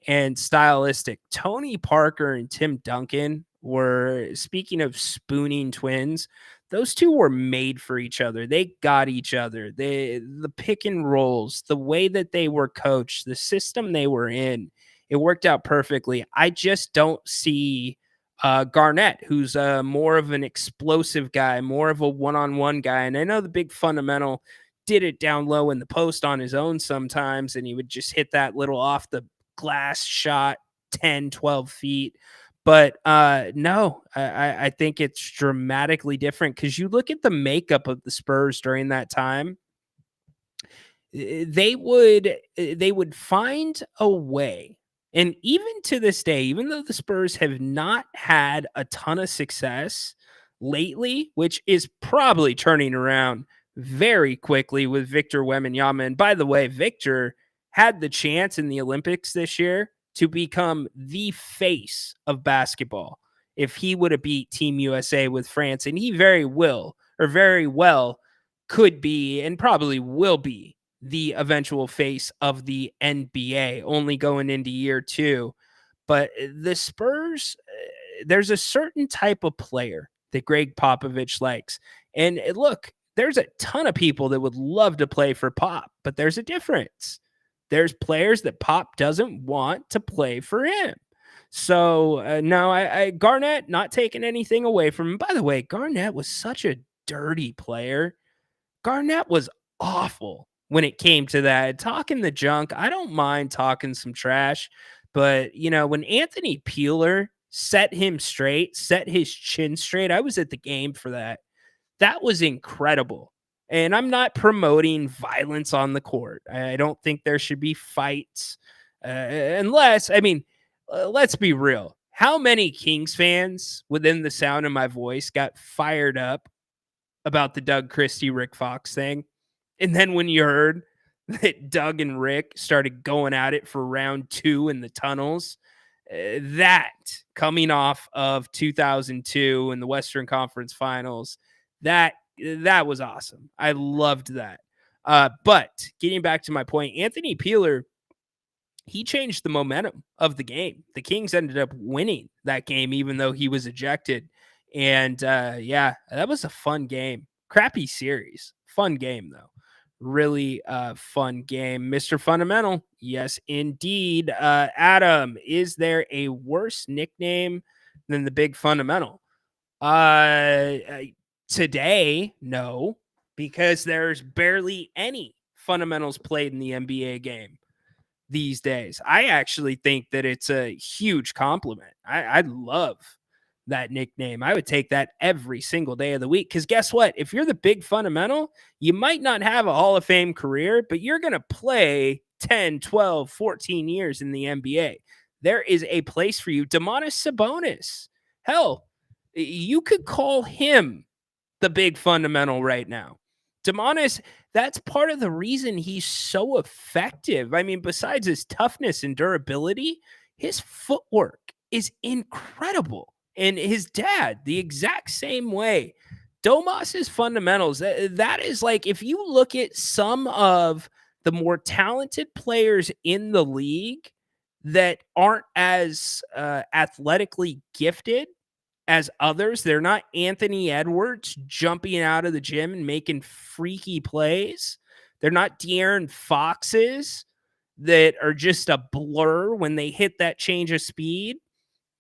and stylistic. Tony Parker and Tim Duncan were, speaking of spooning twins, those two were made for each other. They got each other. The pick and rolls, the way that they were coached, the system they were in, it worked out perfectly. I just don't see Garnett, who's more of an explosive guy, more of a one-on-one guy. And I know the big fundamental did it down low in the post on his own sometimes, and he would just hit that little off the glass shot 10, 12 feet. But no, I think it's dramatically different because you look at the makeup of the Spurs during that time. They would find a way. And even to this day, even though the Spurs have not had a ton of success lately, which is probably turning around very quickly with Victor Wembanyama. And by the way, Victor had the chance in the Olympics this year to become the face of basketball if he would have beat Team USA with France. And he very well could be, and probably will be, the eventual face of the NBA, only going into year 2. But the Spurs, there's a certain type of player that Greg Popovich likes. And look, there's a ton of people that would love to play for Pop, but there's a difference. There's players that Pop doesn't want to play for him. So no, I Garnett, not taking anything away from him. By the way, Garnett was such a dirty player. Garnett was awful when it came to that. Talking the junk, I don't mind talking some trash, but when Anthony Peeler set him straight, set his chin straight, I was at the game for that. That was incredible. And I'm not promoting violence on the court. I don't think there should be fights unless, let's be real. How many Kings fans within the sound of my voice got fired up about the Doug Christie, Rick Fox thing? And then when you heard that Doug and Rick started going at it for round 2 in the tunnels, that coming off of 2002 in the Western Conference Finals, that was awesome. I loved that. But getting back to my point, Anthony Peeler, he changed the momentum of the game. The Kings ended up winning that game, even though he was ejected. And that was a fun game. Crappy series. Fun game, though. Really fun game. Mr. Fundamental. Yes, indeed. Adam, is there a worse nickname than the Big Fundamental? Today, no, because there's barely any fundamentals played in the NBA game these days. I actually think that it's a huge compliment. I love that nickname. I would take that every single day of the week, because guess what? If you're the Big Fundamental, you might not have a Hall of Fame career, but you're going to play 10, 12, 14 years in the NBA. There is a place for you. Domantas Sabonis, hell, you could call him the Big Fundamental right now. Domantas, that's part of the reason he's so effective. Besides his toughness and durability, his footwork is incredible. And his dad, the exact same way. Domas's fundamentals, that is like, if you look at some of the more talented players in the league that aren't as athletically gifted as others, they're not Anthony Edwards jumping out of the gym and making freaky plays. They're not De'Aaron Foxes that are just a blur when they hit that change of speed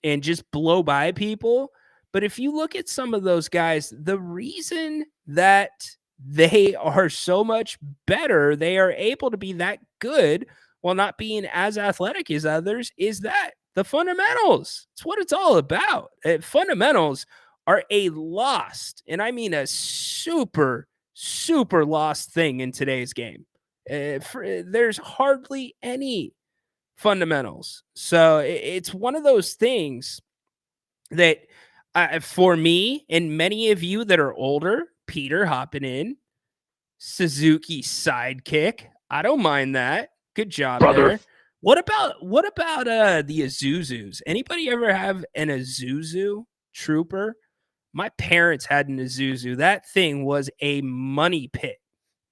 and just blow by people. But if you look at some of those guys, the reason that they are so much better, they are able to be that good while not being as athletic as others, is that the fundamentals. It's what it's all about. Fundamentals are a lost, and I mean a super, super lost thing in today's game. There's hardly any fundamentals. So it's one of those things that for me and many of you that are older, Peter hopping in, Suzuki sidekick. I don't mind that. Good job there. What about the Isuzus? Anybody ever have an Isuzu Trooper? My parents had an Isuzu. That thing was a money pit,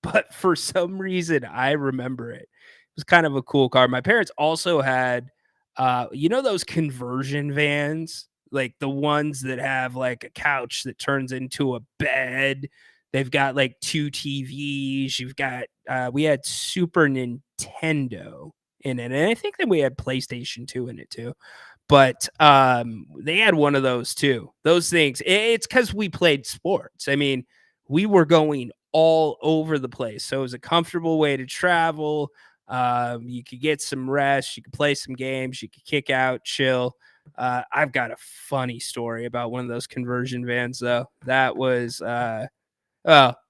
but for some reason I remember it. It was kind of a cool car. My parents also had those conversion vans, like the ones that have like a couch that turns into a bed. They've got like 2 TVs. You've got we had Super Nintendo in it, and I think that we had PlayStation 2 in it too. But they had one of those too. Those things. It's because we played sports. I mean, we were going all over the place, so it was a comfortable way to travel. You could get some rest. You could play some games. You could kick out, chill. I've got a funny story about one of those conversion vans, though. That was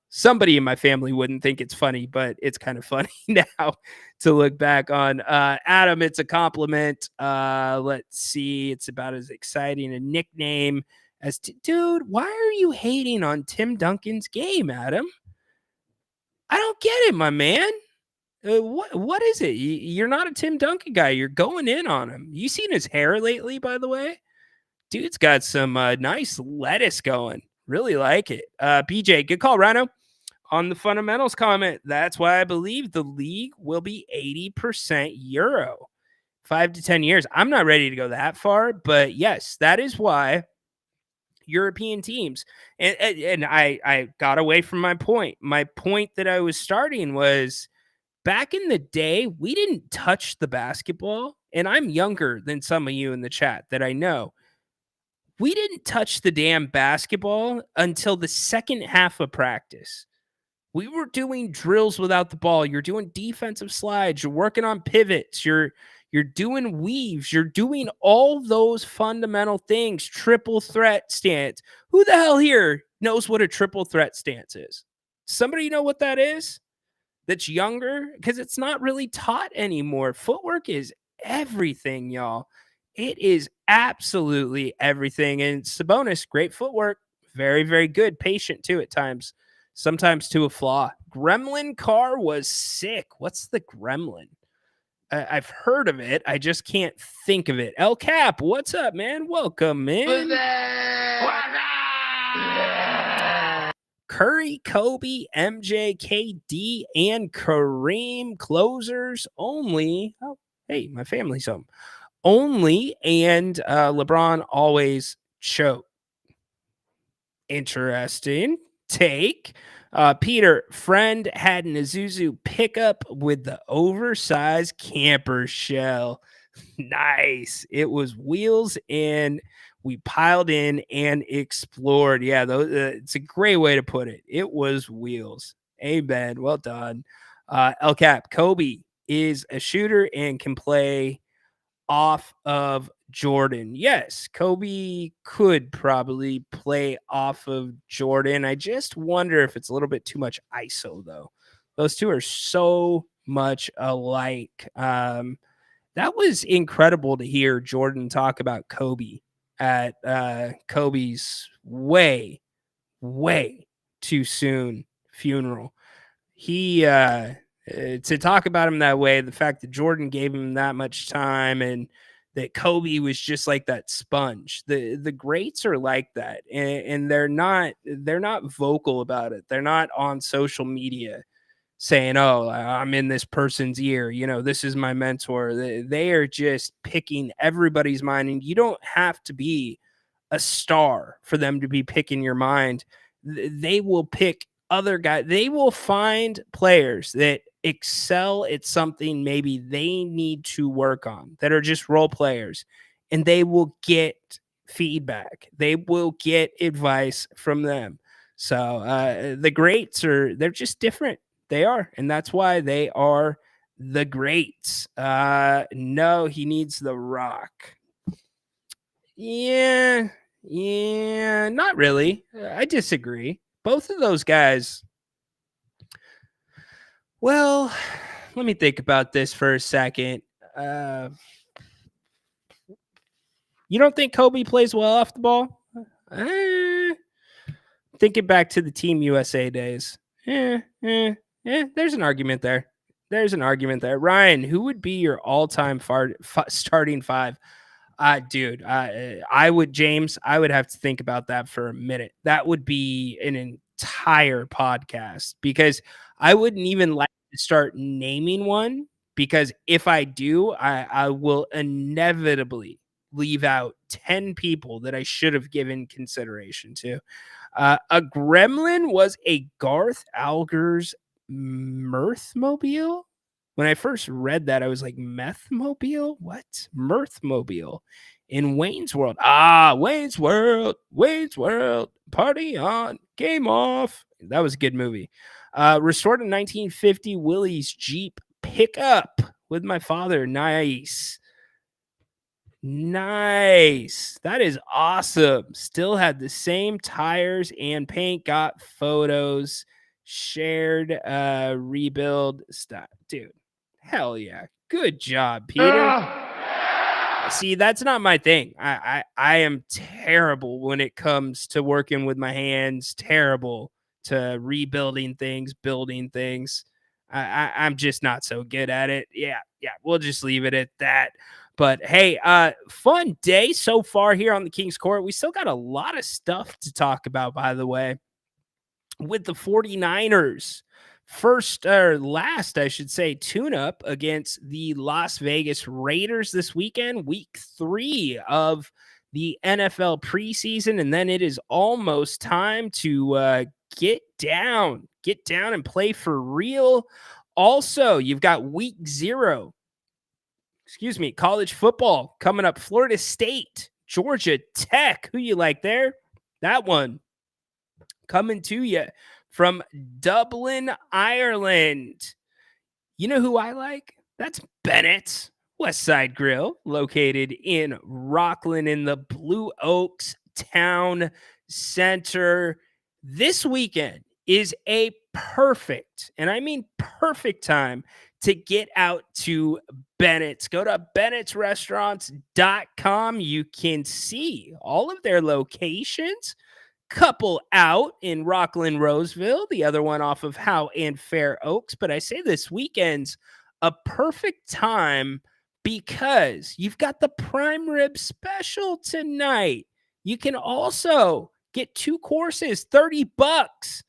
somebody in my family wouldn't think it's funny, but it's kind of funny now to look back on. Adam, it's a compliment. Let's see. It's about as exciting a nickname as dude. Why are you hating on Tim Duncan's game, Adam? I don't get it, my man. What is it? You're not a Tim Duncan guy. You're going in on him. You seen his hair lately, by the way? Dude's got some nice lettuce going. Really like it. BJ, good call, Rhino. On the fundamentals comment, that's why I believe the league will be 80% Euro. 5 to 10 years. I'm not ready to go that far, but yes, that is why European teams. And I got away from my point. My point that I was starting was back in the day, we didn't touch the basketball. And I'm younger than some of you in the chat that I know. We didn't touch the damn basketball until the second half of practice. We were doing drills without the ball. You're doing defensive slides. You're working on pivots. You're doing weaves. You're doing all those fundamental things. Triple threat stance. Who the hell here knows what a triple threat stance is? Somebody know what that is? That's younger? Because it's not really taught anymore. Footwork is everything, y'all. It is absolutely everything. And Sabonis, great footwork. Very, very good. Patient too at times. Sometimes to a flaw. Gremlin car was sick. What's the Gremlin? I've heard of it. I just can't think of it. El Cap, what's up, man? Welcome, man. Curry, Kobe, MJ, KD, and Kareem closers only. Oh, hey, my family's home. Only, and LeBron always choke. Interesting take. Peter, friend had an Isuzu pickup with the oversized camper shell. Nice. It was wheels and we piled in and explored. Yeah, it's a great way to put it. It was wheels. Amen. Well done. El Cap, Kobe is a shooter and can play off of Jordan. Yes, Kobe could probably play off of Jordan. I just wonder if it's a little bit too much ISO, though. Those two are so much alike. That was incredible to hear Jordan talk about Kobe at Kobe's way too soon funeral. He to talk about him that way, the fact that Jordan gave him that much time and that Kobe was just like that sponge. The greats are like that, and they're not vocal about it. They're not on social media saying, "Oh, I'm in this person's ear. You know, this is my mentor." They are just picking everybody's mind, and you don't have to be a star for them to be picking your mind. They will pick other guys. They will find players that excel at something maybe they need to work on, that are just role players, and they will get feedback. They will get advice from them. So the greats they're just different. They are, and that's why they are the greats. No, he needs the Rock. Yeah, not really. I disagree. Both of those guys. Well, let me think about this for a second. You don't think Kobe plays well off the ball? Thinking back to the Team USA days. There's an argument there. Ryan, who would be your all-time starting five? Dude, I would have to think about that for a minute. That would be an entire podcast, because I wouldn't even like to start naming one, because if I do, I will inevitably leave out 10 people that I should have given consideration to. A gremlin was a Garth Alger's Mirthmobile. When I first read that, I was like, Methmobile? What? Mirthmobile in Wayne's World. Wayne's World, party on, game off. That was a good movie. Restored in 1950, Willie's Jeep pickup with my father. Nice. That is awesome. Still had the same tires and paint. Got photos. Shared rebuild stuff. Dude, hell yeah. Good job, Peter. See, that's not my thing. I am terrible when it comes to working with my hands. Terrible to rebuilding things, building things. I'm just not so good at it. Yeah, we'll just leave it at that. But hey, fun day so far here on the King's Court. We still got a lot of stuff to talk about, by the way, with the 49ers. Last, I should say, tune-up against the Las Vegas Raiders this weekend, week 3 of the NFL preseason, and then it is almost time to get down and play for real. Also, you've got week 0, college football coming up. Florida State, Georgia Tech. Who you like there? That one coming to you from Dublin, Ireland. You know who I like? That's Bennett's Westside Grill, located in Rockland in the Blue Oaks Town Center. This weekend is a perfect, and I mean perfect, time to get out to Bennett's. Go to bennettsrestaurants.com. You can see all of their locations. Couple out in Rockland, Roseville, the other one off of Howe and Fair Oaks. But I say this weekend's a perfect time because you've got the prime rib special tonight. You can also get 2 courses, $30,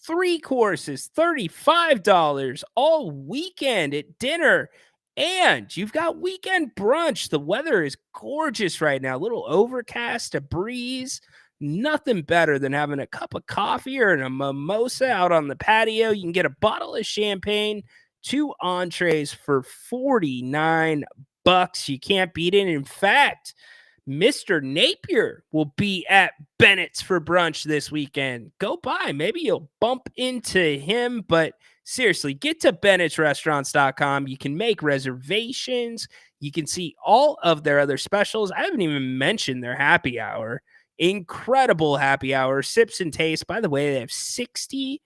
3 courses, $35 all weekend at dinner. And you've got weekend brunch. The weather is gorgeous right now. A little overcast, a breeze. Nothing better than having a cup of coffee or a mimosa out on the patio. You can get a bottle of champagne, 2 entrees for $49. You can't beat it. In fact, Mr. Napier will be at Bennett's for brunch this weekend. Go by. Maybe you'll bump into him, but seriously, get to bennettsrestaurants.com. You can make reservations. You can see all of their other specials. I haven't even mentioned their happy hour. Incredible happy hour, sips and tastes. By the way, they have 60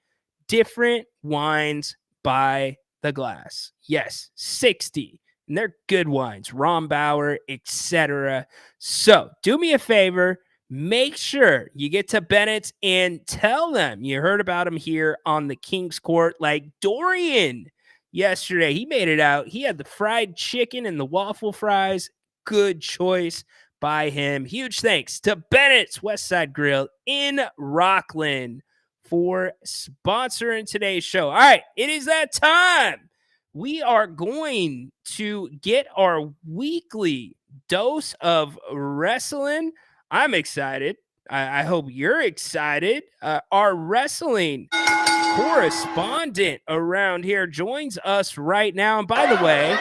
different wines by the glass. Yes, 60. And they're good wines, Rombauer, etc. So do me a favor, make sure you get to Bennett's and tell them you heard about them here on the King's Court. Like Dorian yesterday, he made it out. He had the fried chicken and the waffle fries. good choice by him. Huge thanks to Bennett's Westside Grill in Rockland for sponsoring today's show. All right, it is that time. We are going to get our weekly dose of wrestling. I'm excited. I hope you're excited. Our wrestling correspondent around here joins us right now. And by the way,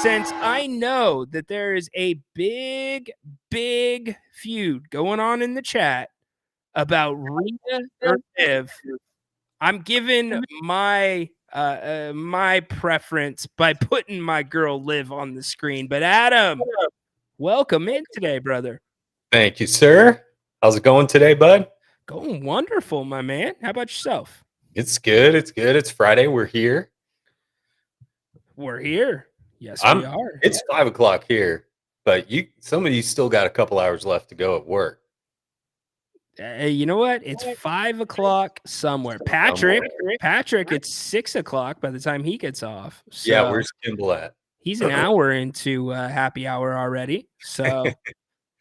since I know that there is a big feud going on in the chat about Rhea or Liv, I'm giving my my preference by putting my girl Liv on the screen. But Adam, welcome in today, brother. Thank you, sir. How's it going today, bud? Going wonderful, my man. How about yourself? It's good. It's good. It's Friday. We're here. We're here. Yes, we are. It's 5 o'clock here, but some of you still got a couple hours left to go at work. You know what? It's 5 o'clock somewhere. Patrick, it's 6 o'clock by the time he gets off. So Yeah, where's Kimball at? he's an hour into happy hour already. So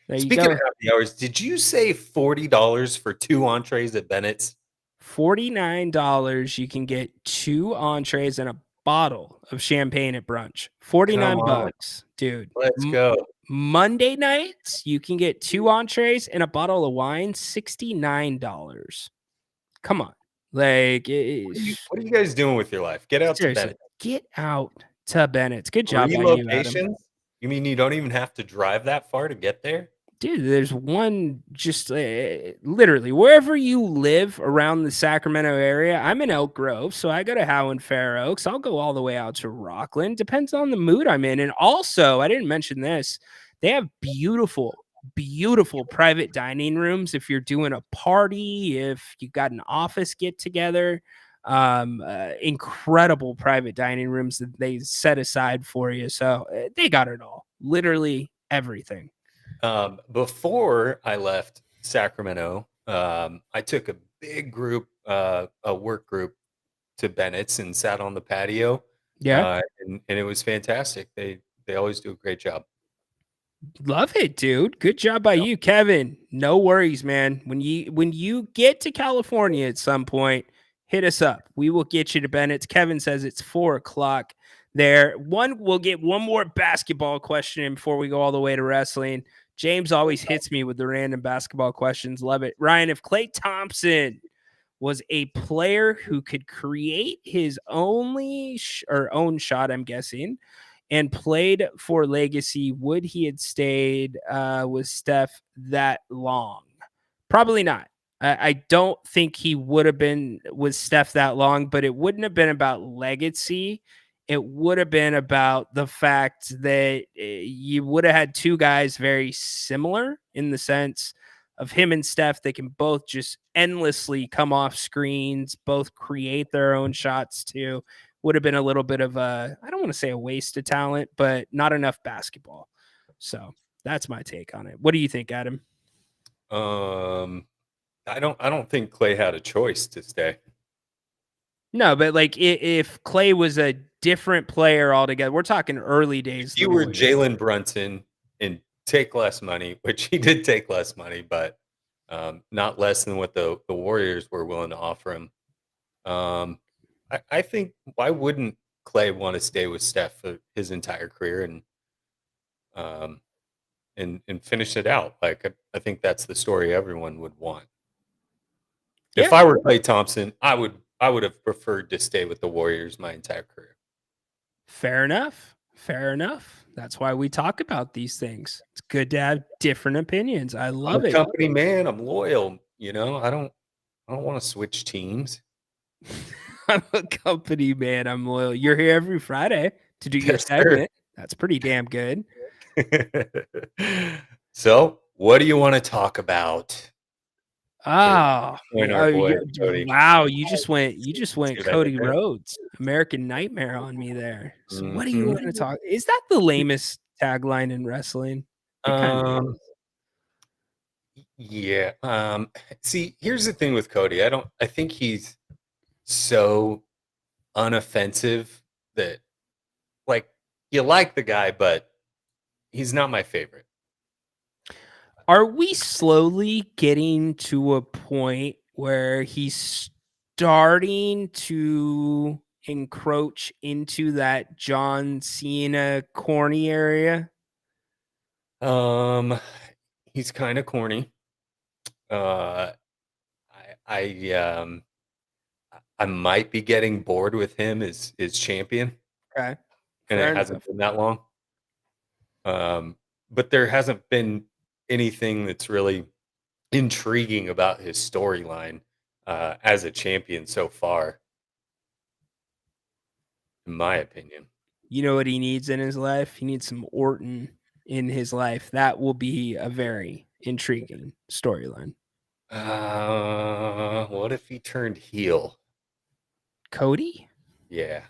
there you Speaking go. of happy hours, did you say $40 for 2 entrees at Bennett's? $49. You can get 2 entrees and a bottle of champagne at brunch. 49 bucks, dude. Let's go. Monday nights, you can get 2 entrees and a bottle of wine, $69. Come on. Like, What are you guys doing with your life? Get out seriously, to Bennett's. get out to Bennett's. Good job by you, Adam. Relocations? You mean you don't even have to drive that far to get there? Dude, there's one just literally wherever you live around the Sacramento area. I'm in Elk Grove, so I go to Howe and Fair Oaks. I'll go all the way out to Rockland. Depends on the mood I'm in. And also, I didn't mention this, they have beautiful private dining rooms if you're doing a party, if you got an office get together. Incredible private dining rooms that they set aside for you. So they got it all, literally everything. Before I left Sacramento, I took a big group, a work group to Bennett's and sat on the patio. Yeah. And it was fantastic. They always do a great job. Love it, dude. Good job by you, Kevin. No worries, man. When you get to California at some point, hit us up. We will get you to Bennett's. Kevin says it's 4 o'clock there. We'll get one more basketball question in before we go all the way to wrestling. James always hits me with the random basketball questions. Love it. Ryan, if Klay Thompson was a player who could create his own shot, I'm guessing, and played for Legacy, would he have stayed with Steph that long? Probably not. I don't think he would have been with Steph that long, but it wouldn't have been about legacy. It would have been about the fact that you would have had 2 guys very similar in the sense of him and Steph. They can both just endlessly come off screens, both create their own shots too. Would have been a little bit of I don't want to say a waste of talent, but not enough basketball. So that's my take on it. What do you think, Adam? I don't think Klay had a choice to stay. No, but like if Klay was a different player altogether, we're talking early days. If you were Jalen Brunson and take less money, which he did take less money, but not less than what the Warriors were willing to offer him. I think, why wouldn't Klay want to stay with Steph for his entire career and finish it out? Like, I think that's the story everyone would want. Yeah. If I were Klay Thompson, I would have preferred to stay with the Warriors my entire career. Fair enough. Fair enough. That's why we talk about these things. It's good to have different opinions. I love I'm a it. company man. I'm loyal. You know, I don't want to switch teams. I'm a company man. I'm loyal. You're here every Friday to do your Yes, sir. segment. That's pretty damn good. So, what do you want to talk about? Oh, Join our boy, Cody. wow! You just went See what I Cody did there? Rhodes, American Nightmare on me there. So what do you Mhm. want to talk? Is that the lamest tagline in wrestling? It kinda is. Yeah. See, here's the thing with Cody. I think he's so unoffensive that, like, you like the guy, but he's not my favorite. Are we slowly getting to a point where he's starting to encroach into that John Cena corny area? He's kind of corny. Uh, I I might be getting bored with him as champion, Okay. and Fair it hasn't enough. been that long. But there hasn't been anything that's really intriguing about his storyline as a champion so far, in my opinion. You know what he needs in his life? He needs some Orton in his life. That will be a very intriguing storyline. What if he turned heel? Cody? Yeah.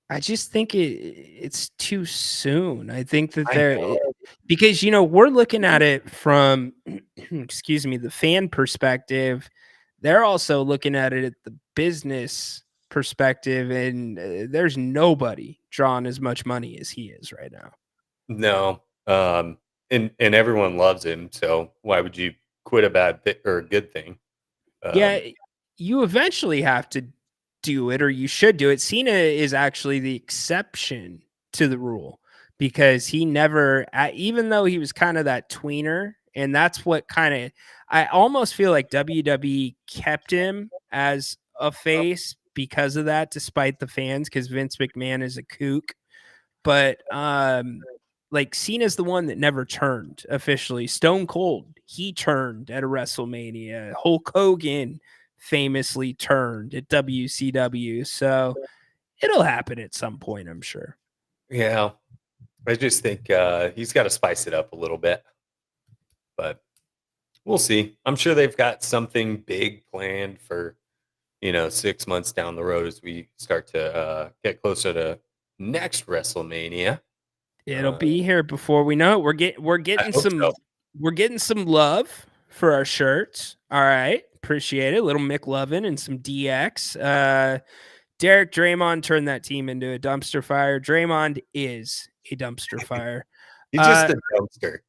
I just think it's too soon. I think that I they're know. because we're looking at it from excuse me, the fan perspective. They're also looking at it at the business perspective, and there's nobody drawing as much money as he is right now. No. And everyone loves him, so why would you quit a bad thing or a good thing? Yeah, you eventually have to do it, or you should do it. Cena is actually the exception to the rule because he never, even though he was kind of that tweener, and that's what kind of, I almost feel like WWE kept him as a face because of that, despite the fans, because Vince McMahon is a kook. But like Cena's the one that never turned officially. Stone Cold, he turned at a WrestleMania. Hulk Hogan famously turned at WCW. So it'll happen at some point, I'm sure. Yeah. I just think he's got to spice it up a little bit. But we'll see. I'm sure they've got something big planned for 6 months down the road as we start to get closer to next WrestleMania. It'll be here before we know it. We're I getting hope some so. we're getting some love for our shirts. All right. Appreciate it. A little McLovin and some DX. Derek Draymond turned that team into a dumpster fire. Draymond is a dumpster fire. He's just a dumpster.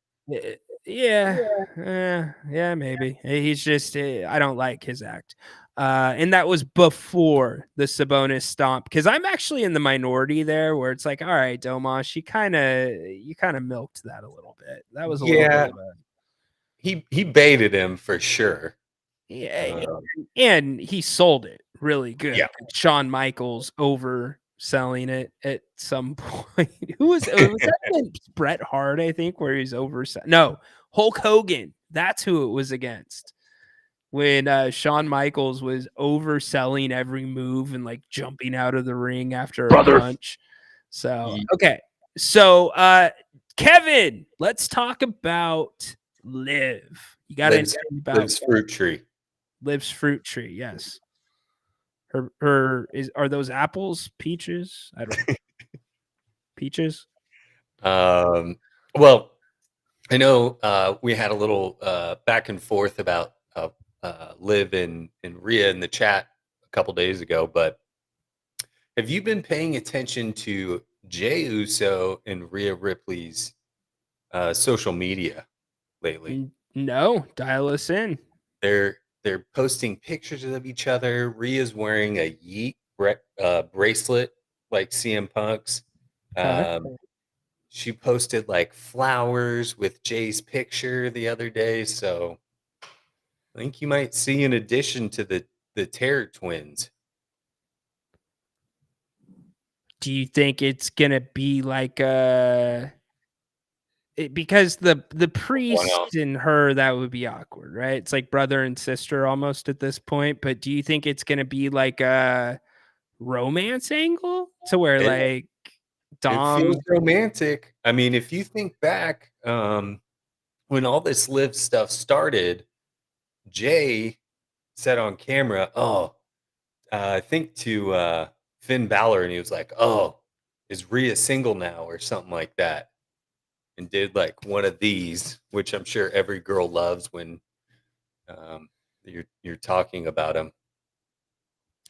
Yeah, maybe. He's just I don't like his act. And that was before the Sabonis stomp, because I'm actually in the minority there where it's like, all right, Domas, you kind of milked that a little bit. That was a little bit of a He baited him for sure. yeah, and he sold it really good. Yeah. Shawn Michaels overselling it at some point. Who was that? Bret Hart, I think, where he's overselling. No, Hulk Hogan. That's who it was against. When Shawn Michaels was overselling every move and like jumping out of the ring after a punch. So okay. So Kevin, let's talk about Liv. You got anything about Liv's fruit tree. Liv's fruit tree, yes. Are those apples, peaches? I don't know. Peaches? Well, I know we had a little back and forth about Liv and Rhea in the chat a couple days ago, but have you been paying attention to Jey Uso and Rhea Ripley's social media lately? No, dial us in. They're posting pictures of each other. Rhea's wearing a Yeet bracelet like CM Punk's. She posted like flowers with Jay's picture the other day, so I think you might see an addition to the Terror Twins. Do you think it's gonna be like because the priest and her, that would be awkward, right? It's like brother and sister almost at this point. But do you think it's gonna be like a romance angle to where like Dom It feels romantic. I mean, if you think back, when all this Liv stuff started, Jay said on camera, I think to Finn Balor, and he was like, "Oh, is Rhea single now?" or something like that, and did like one of these, which I'm sure every girl loves when you're talking about them.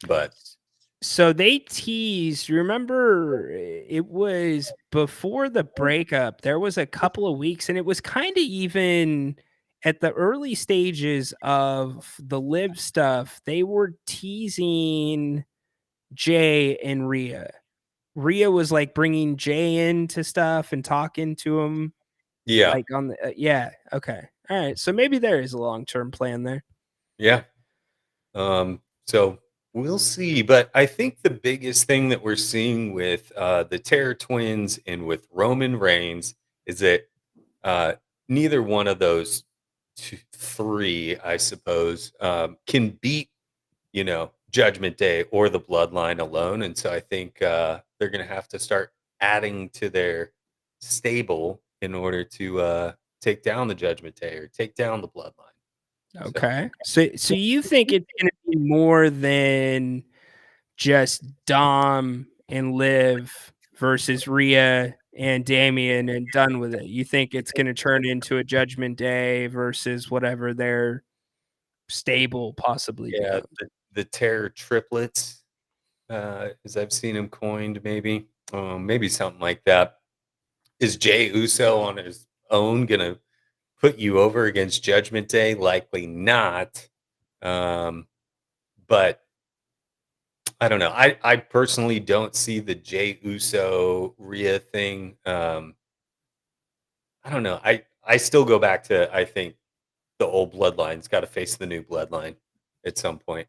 But So they teased, remember it was before the breakup. There was a couple of weeks, and it was kind of even at the early stages of the live stuff. They were teasing Jay and Rhea. Rhea was like bringing Jay into stuff and talking to him. Yeah. Like on the, yeah. Okay. All right. So maybe there is a long-term plan there. Yeah. So we'll see. But I think the biggest thing that we're seeing with the Terror Twins and with Roman Reigns is that neither one of those three, I suppose, can beat, Judgment Day or the Bloodline alone. And so I think they're going to have to start adding to their stable in order to take down the Judgment Day or take down the Bloodline. Okay. So you think it's going to be more than just Dom and Liv versus Rhea and Damian and done with it? You think it's going to turn into a Judgment Day versus whatever their stable possibly Yeah, becomes? the Terror Triplets, as I've seen them coined, maybe something like that. Is Jey Uso on his own gonna put you over against Judgment Day? Likely not. But I don't know. I personally don't see the Jey Uso Rhea thing. I don't know. I still go back to, I think the old bloodline's got to face the new bloodline at some point.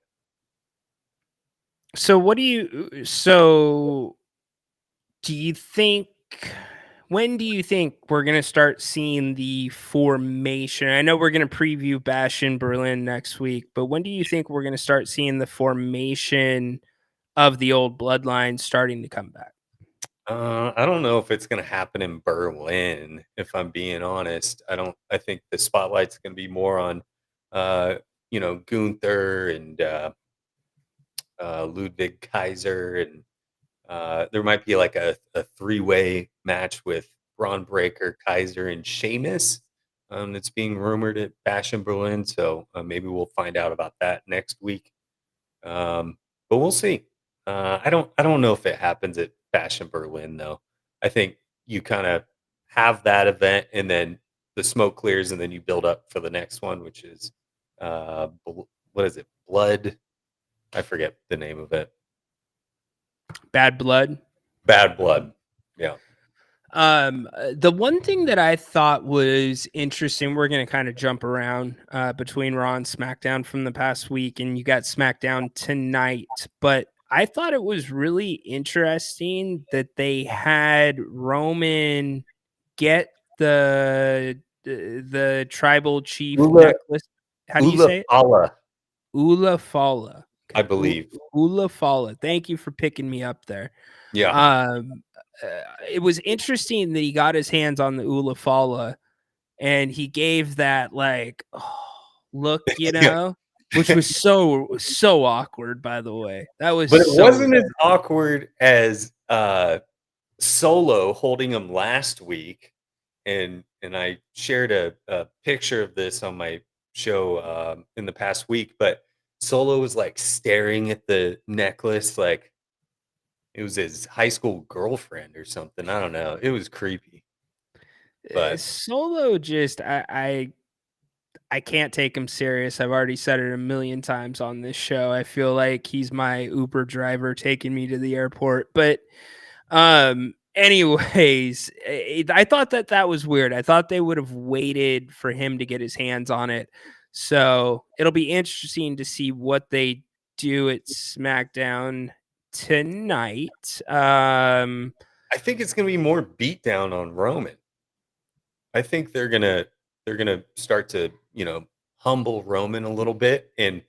So do you think, when do you think we're going to start seeing the formation? I know we're going to preview Bash in Berlin next week, but when do you think we're going to start seeing the formation of the old bloodline starting to come back? I don't know if it's going to happen in Berlin, if I'm being honest. I think the spotlight's going to be more on, Gunther and Ludwig Kaiser, and there might be like a three-way match with Braun Breaker, Kaiser, and Sheamus. That's being rumored at Bash in Berlin, so maybe we'll find out about that next week. But we'll see. I don't know if it happens at Bash in Berlin though. I think you kind of have that event, and then the smoke clears, and then you build up for the next one, which is what is it? Blood. I forget the name of it. Bad Blood. Bad Blood. Yeah. The one thing that I thought was interesting, we're going to kind of jump around between Raw and SmackDown from the past week, and you got SmackDown tonight, but I thought it was really interesting that they had Roman get the tribal chief necklace. How do you say it? Ula Fala. I believe. Ula Fala. Thank you for picking me up there. Yeah. It was interesting that he got his hands on the Ula Fala, and he gave that look, which was so awkward. By the way, that was. But it wasn't as awkward as Solo holding him last week, and I shared a picture of this on my show in the past week. But Solo was like staring at the necklace like it was his high school girlfriend or something. I don't know. It was creepy. But Solo just I can't take him serious. I've already said it a million times on this show. I feel like he's my Uber driver taking me to the airport. But anyways, I thought that was weird. I thought they would have waited for him to get his hands on it. So it'll be interesting to see what they do at SmackDown tonight. I think it's gonna be more beatdown on Roman. I think they're gonna start to humble Roman a little bit, and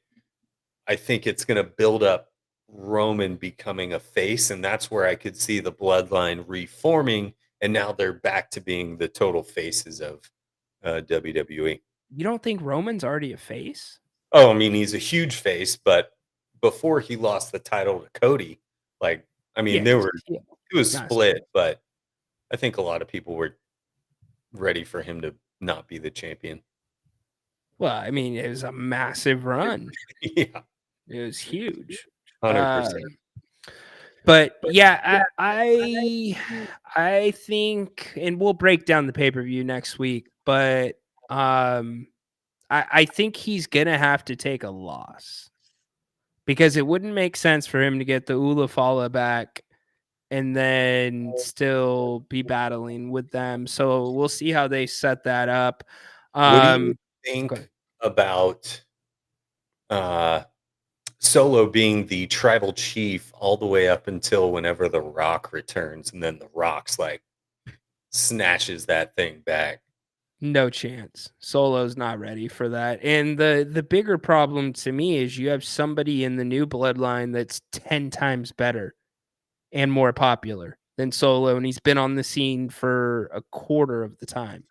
I think it's gonna build up Roman becoming a face, and that's where I could see the bloodline reforming, and now they're back to being the total faces of WWE. You don't think Roman's already a face? Oh, I mean, he's a huge face, but before he lost the title to Cody, it was split, but I think a lot of people were ready for him to not be the champion. Well, I mean, it was a massive run. Yeah. It was huge. 100%. But yeah, I think, and we'll break down the pay-per-view next week, but I think he's gonna have to take a loss because it wouldn't make sense for him to get the Ulafala back and then still be battling with them. So we'll see how they set that up. What do you Go think ahead. about Solo being the tribal chief all the way up until whenever The Rock returns, and then The Rock's like snatches that thing back? No chance. Solo's not ready for that. And the bigger problem to me is you have somebody in the new bloodline that's 10 times better and more popular than Solo, and he's been on the scene for a quarter of the time,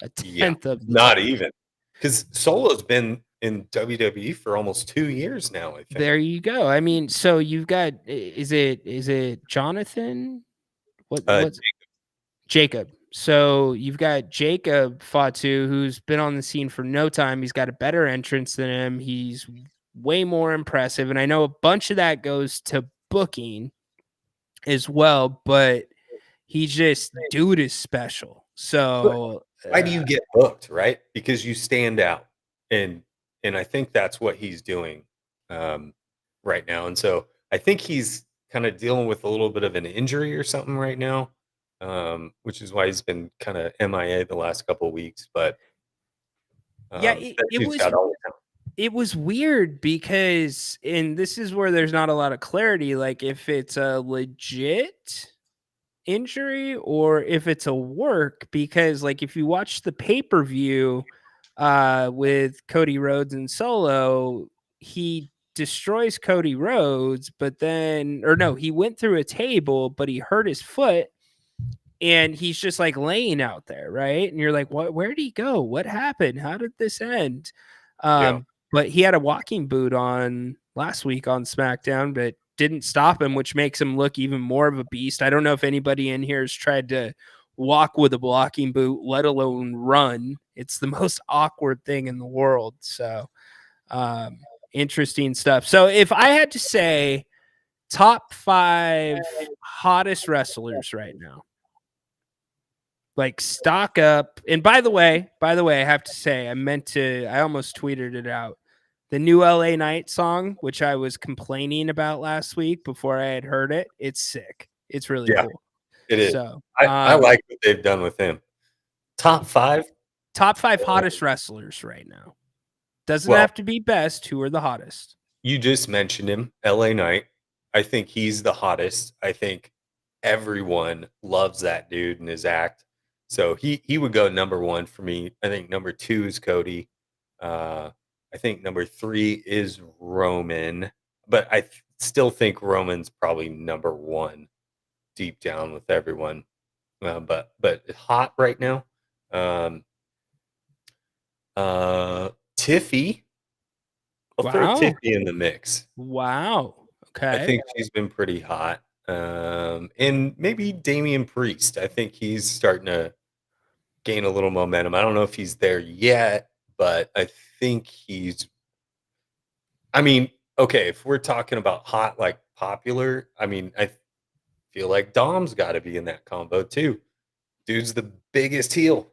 a Yeah, tenth of the not time. even, because Solo's been in WWE for almost 2 years now, I think. There you go. I mean, so you've got is it Jonathan? What's Jacob. So you've got Jacob Fatu, who's been on the scene for no time. He's got a better entrance than him. He's way more impressive. And I know a bunch of that goes to booking as well, but dude is special. So Why do you get booked, right? Because you stand out. And I think that's what he's doing right now. And so I think he's kind of dealing with a little bit of an injury or something right now. Which is why he's been kind of MIA the last couple of weeks. But yeah, that dude's got all the talent. it was weird because, and this is where there's not a lot of clarity, like if it's a legit injury or if it's a work, because like if you watch the pay-per-view with Cody Rhodes and Solo, he destroys Cody Rhodes, but then, or no, he went through a table, but he hurt his foot and he's just like laying out there, right? And you're like, what? Where did he go? What happened? How did this end? But he had a walking boot on last week on SmackDown, but didn't stop him, which makes him look even more of a beast. I don't know if anybody in here has tried to walk with a walking boot, let alone run. It's the most awkward thing in the world. So interesting stuff. So if I had to say top 5 hottest wrestlers right now, like stock up. And by the way, I have to say, I almost tweeted it out. The new LA Knight song, which I was complaining about last week before I had heard it, it's sick. It's really cool. It is. So I like what they've done with him. Top 5 hottest wrestlers right now. Doesn't have to be best. Who are the hottest? You just mentioned him, LA Knight. I think he's the hottest. I think everyone loves that dude and his act. So he would go number 1 for me. I think number 2 is Cody. I think number 3 is Roman, but I still think Roman's probably number 1 deep down with everyone. But hot right now. Tiffy. I'll throw Tiffy in the mix. Wow. Okay. I think she's been pretty hot. And maybe Damian Priest. I think he's starting to gain a little momentum. I don't know if he's there yet, but I think okay, if we're talking about hot, like popular, I feel like Dom's got to be in that combo too. Dude's the biggest heel.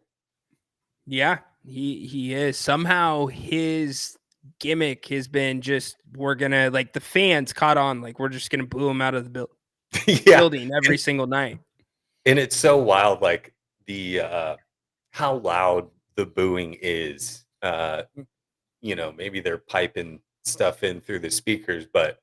Yeah, he is. Somehow his gimmick has been just, we're gonna, like, the fans caught on, like, we're just gonna boo him out of the building every single night. And it's so wild, like the how loud the booing is. Maybe they're piping stuff in through the speakers, but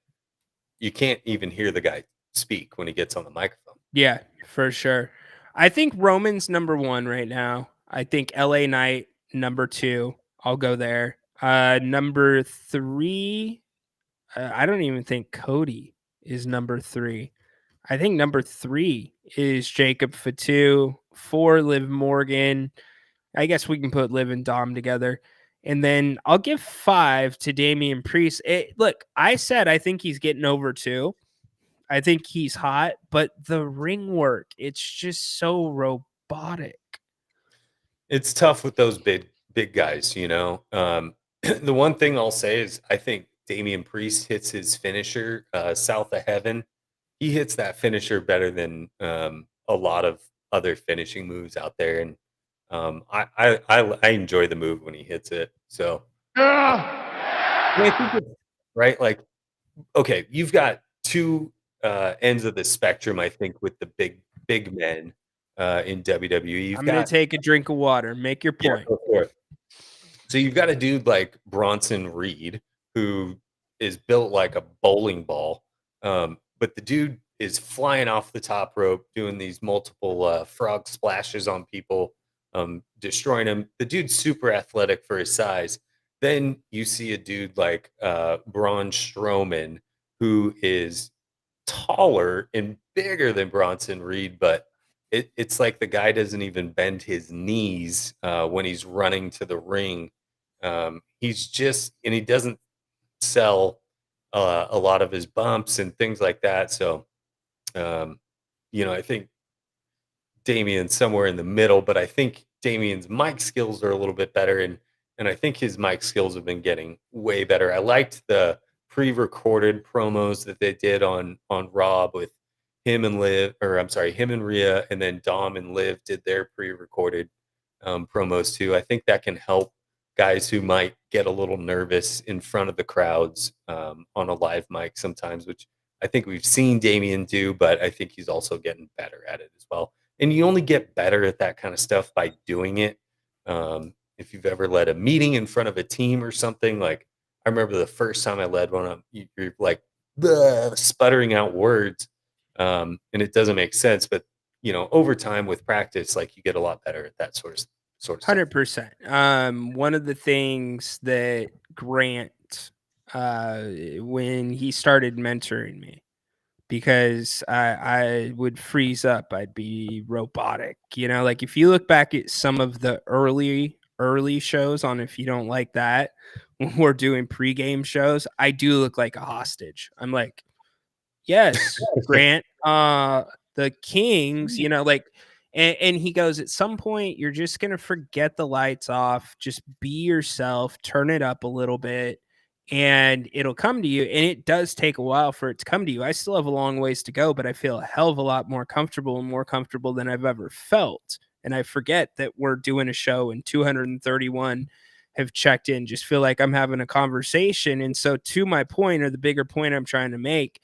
you can't even hear the guy speak when he gets on the microphone. Yeah, for sure. I think Roman's number 1 right now. I think LA Knight number 2. I'll go there. Number 3, I don't even think Cody is number 3. I think number 3 is Jacob Fatu. 4, Liv Morgan. I guess we can put Liv and Dom together. And then I'll give 5 to Damian Priest. Look, I said I think he's getting over too. I think he's hot, but the ring work, it's just so robotic. It's tough with those big guys, The one thing I'll say is I think Damian Priest hits his finisher, South of Heaven, he hits that finisher better than a lot of other finishing moves out there, and I enjoy the move when he hits it. So I think it's right. Like, okay, you've got two ends of the spectrum. I think with the big men in WWE, you've I'm going got to take a drink of water. Make your yeah, point. go for it. So you've got a dude like Bronson Reed who is built like a bowling ball, but the dude is flying off the top rope, doing these multiple frog splashes on people, destroying them. The dude's super athletic for his size. Then you see a dude like Braun Strowman, who is taller and bigger than Bronson Reed, but it's like the guy doesn't even bend his knees when he's running to the ring. He's just, and he doesn't sell a lot of his bumps and things like that. So, I think Damien's somewhere in the middle, but I think Damien's mic skills are a little bit better, and I think his mic skills have been getting way better. I liked the pre-recorded promos that they did on Rob with him and Liv, or I'm sorry, him and Rhea, and then Dom and Liv did their pre-recorded promos too. I think that can help guys who might get a little nervous in front of the crowds on a live mic sometimes, which I think we've seen Damien do, but I think he's also getting better at it as well. And you only get better at that kind of stuff by doing it. If you've ever led a meeting in front of a team or something, like I remember the first time I led one, you're like sputtering out words, and it doesn't make sense. But over time with practice, like you get a lot better at that sort of stuff. 100%. One of the things that Grant, when he started mentoring me, because I would freeze up, I'd be robotic. Like if you look back at some of the early shows on If You Don't Like That, when we're doing pregame shows, I do look like a hostage. I'm like, yes, Grant, the Kings, and he goes, at some point, you're just going to forget the lights off, just be yourself, turn it up a little bit, and it'll come to you. And it does take a while for it to come to you. I still have a long ways to go, but I feel a hell of a lot more comfortable than I've ever felt. And I forget that we're doing a show and 231 have checked in, just feel like I'm having a conversation. And so to my point, or the bigger point I'm trying to make,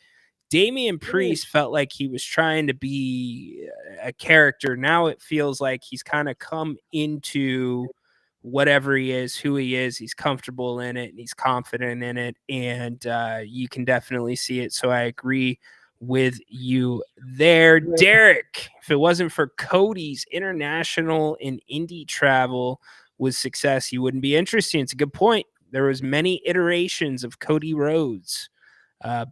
Damian Priest felt like he was trying to be a character. Now it feels like he's kind of come into whatever he is, who he is. He's comfortable in it and he's confident in it. And you can definitely see it. So I agree with you there. Derek, if it wasn't for Cody's international and indie travel with success, he wouldn't be interesting. It's a good point. There was many iterations of Cody Rhodes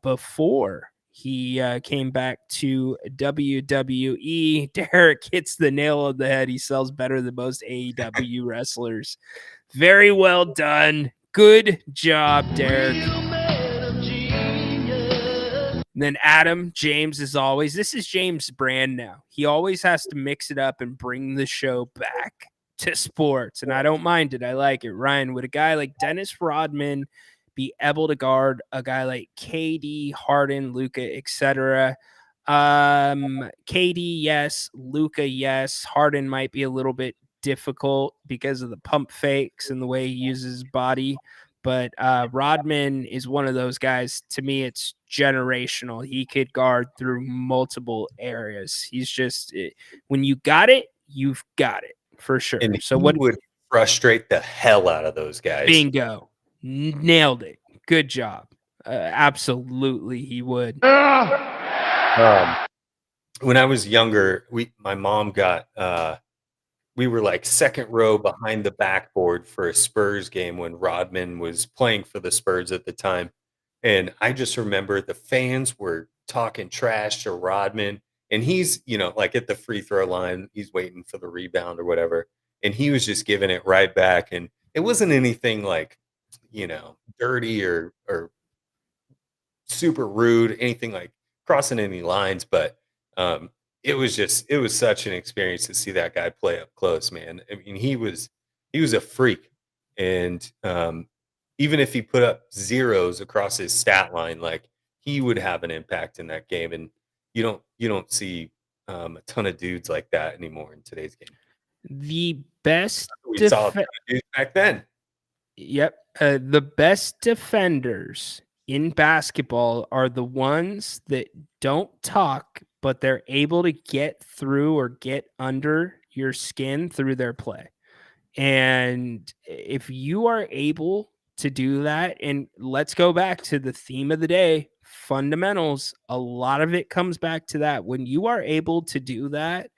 before he came back to WWE. Derek hits the nail on the head. He sells better than most AEW wrestlers. Very well done. Good job, Derek. And then Adam, James, as always. This is James' brand now. He always has to mix it up and bring the show back to sports. And I don't mind it. I like it. Ryan, would a guy like Dennis Rodman be able to guard a guy like KD, Harden, Luka, etc.? KD, yes. Luka, yes. Harden might be a little bit difficult because of the pump fakes and the way he uses his body. But Rodman is one of those guys. To me, it's generational. He could guard through multiple areas. He's just, when you got it, you've got it for sure. And so he what would frustrate the hell out of those guys. Bingo. Nailed it. Good job. Absolutely, he would. When I was younger, my mom got we were like second row behind the backboard for a Spurs game when Rodman was playing for the Spurs at the time. And I just remember the fans were talking trash to Rodman, and he's, like at the free throw line, he's waiting for the rebound or whatever. And he was just giving it right back. And it wasn't anything like, dirty or super rude, anything like crossing any lines. But it was such an experience to see that guy play up close, man. I mean, he was a freak. And even if he put up zeros across his stat line, like he would have an impact in that game. And you don't see a ton of dudes like that anymore in today's game. The best We saw a ton of dudes back then. Yep. The best defenders in basketball are the ones that don't talk, but they're able to get through or get under your skin through their play. And if you are able to do that, and let's go back to the theme of the day, fundamentals, a lot of it comes back to that. When you are able to do that,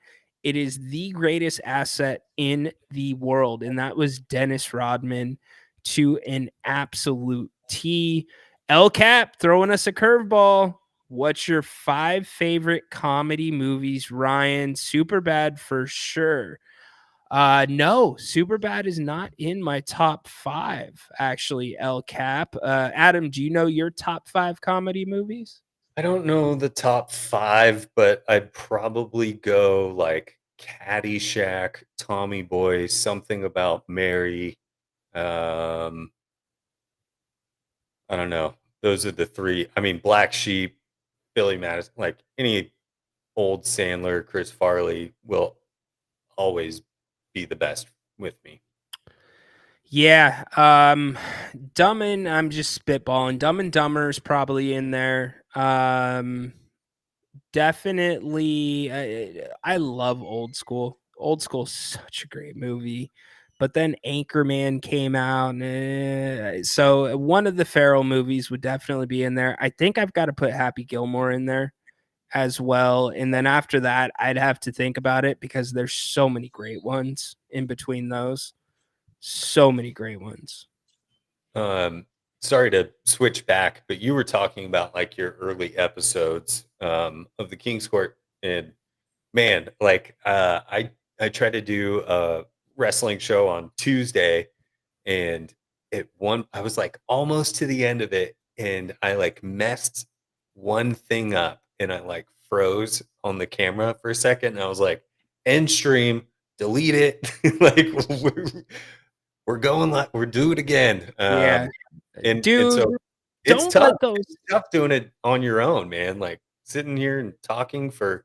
it is the greatest asset in the world. And that was Dennis Rodman to an absolute T. El Cap throwing us a curveball. What's your 5 favorite comedy movies, Ryan? Superbad for sure. No, Superbad is not in my top 5, actually, El Cap. Adam, do you know your top 5 comedy movies? I don't know the top 5, but I'd probably go like Caddyshack, Tommy Boy, Something About Mary. I don't know. Those are the 3. I mean, Black Sheep, Billy Madison, like any old Sandler, Chris Farley will always be the best with me. Yeah. Dumb and I'm just spitballing. Dumb and Dumber is probably in there. Definitely. I love Old School. Old School's such a great movie. But then Anchorman came out. So one of the Ferrell movies would definitely be in there. I think I've got to put Happy Gilmore in there as well. And then after that, I'd have to think about it because there's so many great ones in between those. So many great ones. Sorry to switch back, but you were talking about like your early episodes of the King's Court, and man, like I tried to do a wrestling show on Tuesday, and I was like almost to the end of it, and I like messed one thing up, and I like froze on the camera for a second, and I was like, end stream, delete it. Like we're going like we're do it again. Yeah. And Dude, so it's don't tough. let those. It's tough doing it on your own, man. Like sitting here and talking for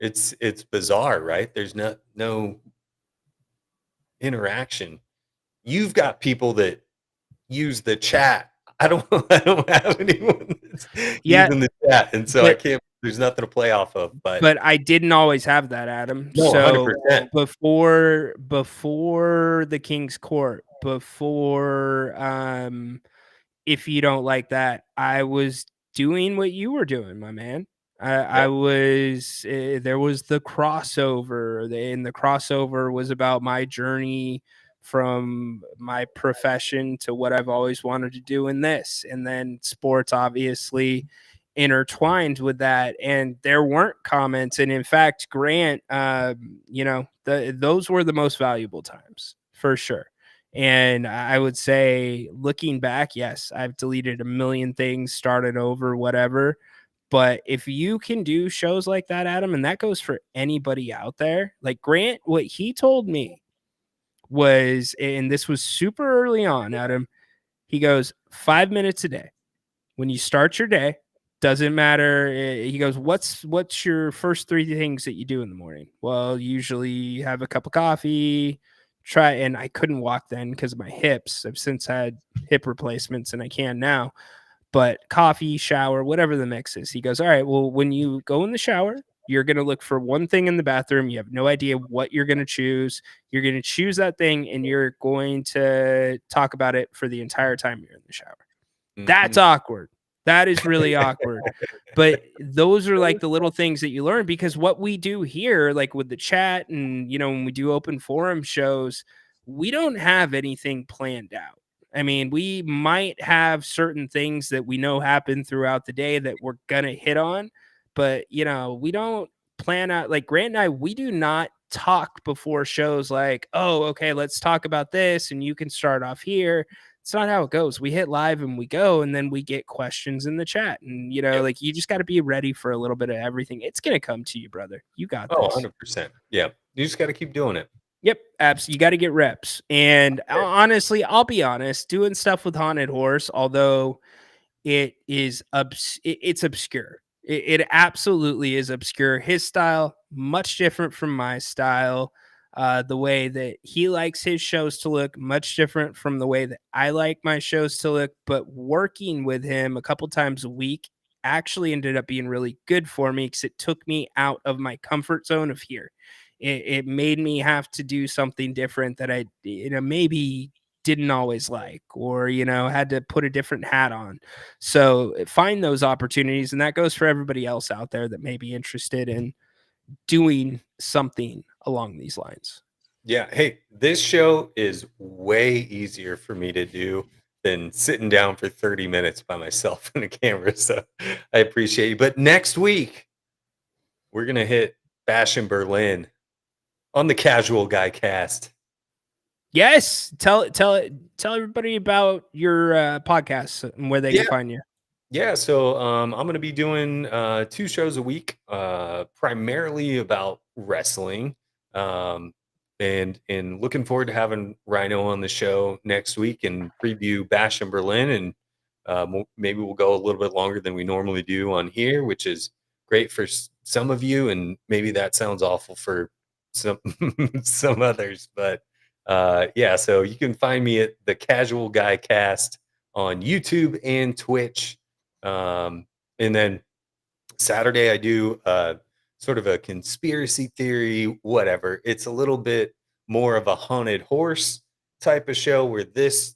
it's bizarre, right? There's no interaction. You've got people that use the chat. I don't have anyone that's using the chat, and so I can't. There's nothing to play off of. But I didn't always have that, Adam. No, so 100%. before the King's Court, before if you don't like that, I was doing what you were doing, my man. I was there was the crossover, and the crossover was about my journey from my profession to what I've always wanted to do in this, and then sports obviously intertwined with that. And there weren't comments, and in fact, Grant, those were the most valuable times for sure. And I would say, looking back, yes, I've deleted a million things, started over, whatever. But if you can do shows like that, Adam, and that goes for anybody out there, like Grant, what he told me was, and this was super early on, Adam, he goes, 5 minutes a day. When you start your day, doesn't matter. He goes, what's your first 3 things that you do in the morning? Well, usually have a cup of coffee, and I couldn't walk then because of my hips. I've since had hip replacements and I can now. But coffee, shower, whatever the mix is. He goes, all right, well, when you go in the shower, you're going to look for one thing in the bathroom. You have no idea what you're going to choose. You're going to choose that thing, and you're going to talk about it for the entire time you're in the shower. Mm-hmm. That's awkward. That is really awkward. But those are like the little things that you learn, because what we do here, like with the chat and, when we do open forum shows, we don't have anything planned out. I mean, we might have certain things that we know happen throughout the day that we're going to hit on, but, we don't plan out. Like Grant and I, we do not talk before shows like, oh, okay, let's talk about this, and you can start off here. It's not how it goes. We hit live and we go, and then we get questions in the chat. And, like you just got to be ready for a little bit of everything. It's going to come to you, brother. You got this. 100%. Yeah. You just got to keep doing it. Yep. Absolutely. You got to get reps. And honestly, I'll be honest, doing stuff with Haunted Horse, although it is, it's obscure. It absolutely is obscure. His style, much different from my style. The way that he likes his shows to look, much different from the way that I like my shows to look. But working with him a couple times a week actually ended up being really good for me because it took me out of my comfort zone of here. It made me have to do something different that I, maybe didn't always like, or, had to put a different hat on. So find those opportunities. And that goes for everybody else out there that may be interested in doing something along these lines. Yeah. Hey, this show is way easier for me to do than sitting down for 30 minutes by myself in a camera. So I appreciate you. But next week, we're going to hit Bash in Berlin on the Casual Guy Cast. Yes. Tell everybody about your podcast and where they can find you. Yeah, so I'm going to be doing 2 shows a week, primarily about wrestling, and looking forward to having Rhino on the show next week and preview Bash in Berlin, and maybe we'll go a little bit longer than we normally do on here, which is great for some of you, and maybe that sounds awful for some some others, but yeah. So you can find me at the Casual Guy Cast on YouTube and Twitch. And then Saturday I do sort of a conspiracy theory, whatever. It's a little bit more of a haunted horse type of show, where this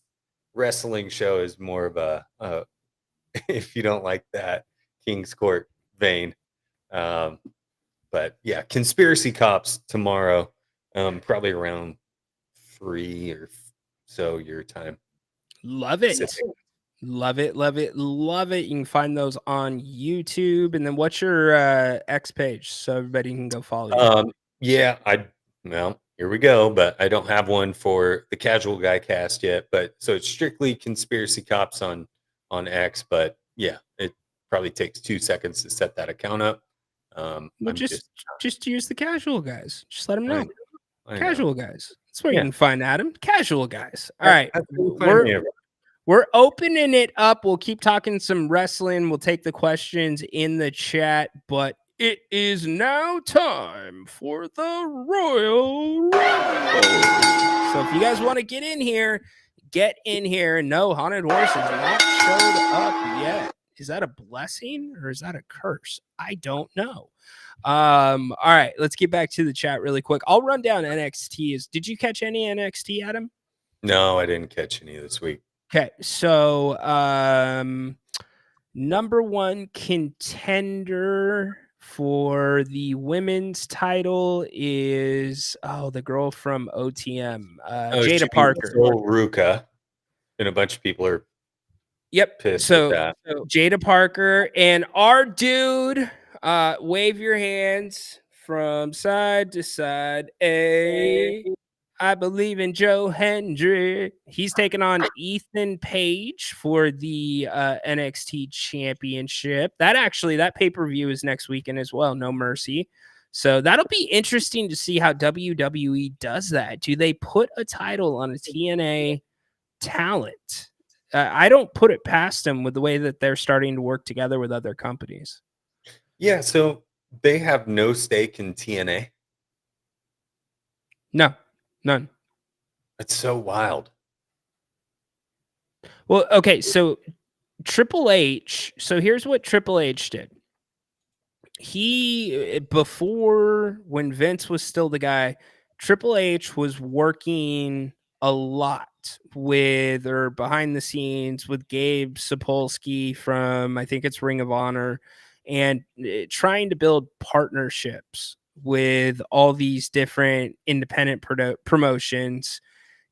wrestling show is more of a if you don't like that, King's Court vein. But yeah, Conspiracy Cops tomorrow, probably around 3 or so your time. Love it. Pacific. Love it. Love it. Love it. You can find those on YouTube. And then what's your X page so everybody can go follow you? Yeah, well, here we go, but I don't have one for the Casual Guy Cast yet, but so it's strictly Conspiracy Cops on X, but yeah, it probably takes 2 seconds to set that account up. Well, I'm just use the Casual Guys. Just let them know. I know. Casual Guys. That's where Yeah. you can find Adam. Casual Guys. All right. That's where you find me. We're opening it up. We'll keep talking some wrestling. We'll take the questions in the chat, but it is now time for the Royal Rumble. So if you guys want to get in here, get in here. No, Haunted Horse has not showed up yet. Is that a blessing or is that a curse? I don't know. All right, let's get back to the chat really quick. I'll run down NXT. Did you catch any NXT, Adam? No, I didn't catch any this week. Okay, so number 1 contender for the women's title is the girl from OTM, Jada Parker. Ruka, and a bunch of people are pissed at that. So Jada Parker and our dude, wave your hands from side to side. I believe in Joe Hendrick. He's taking on Ethan Page for the NXT Championship. That pay-per-view is next weekend as well. No Mercy. So that'll be interesting to see how WWE does that. Do they put a title on a TNA talent? I don't put it past them with the way that they're starting to work together with other companies. Yeah, so they have no stake in TNA. No. None. That's so wild. Well, okay, so Triple H. So here's what Triple H did. Before when Vince was still the guy, Triple H was working a lot with or behind the scenes with Gabe Sapolsky from, I think it's Ring of Honor, and trying to build partnerships with all these different independent promotions,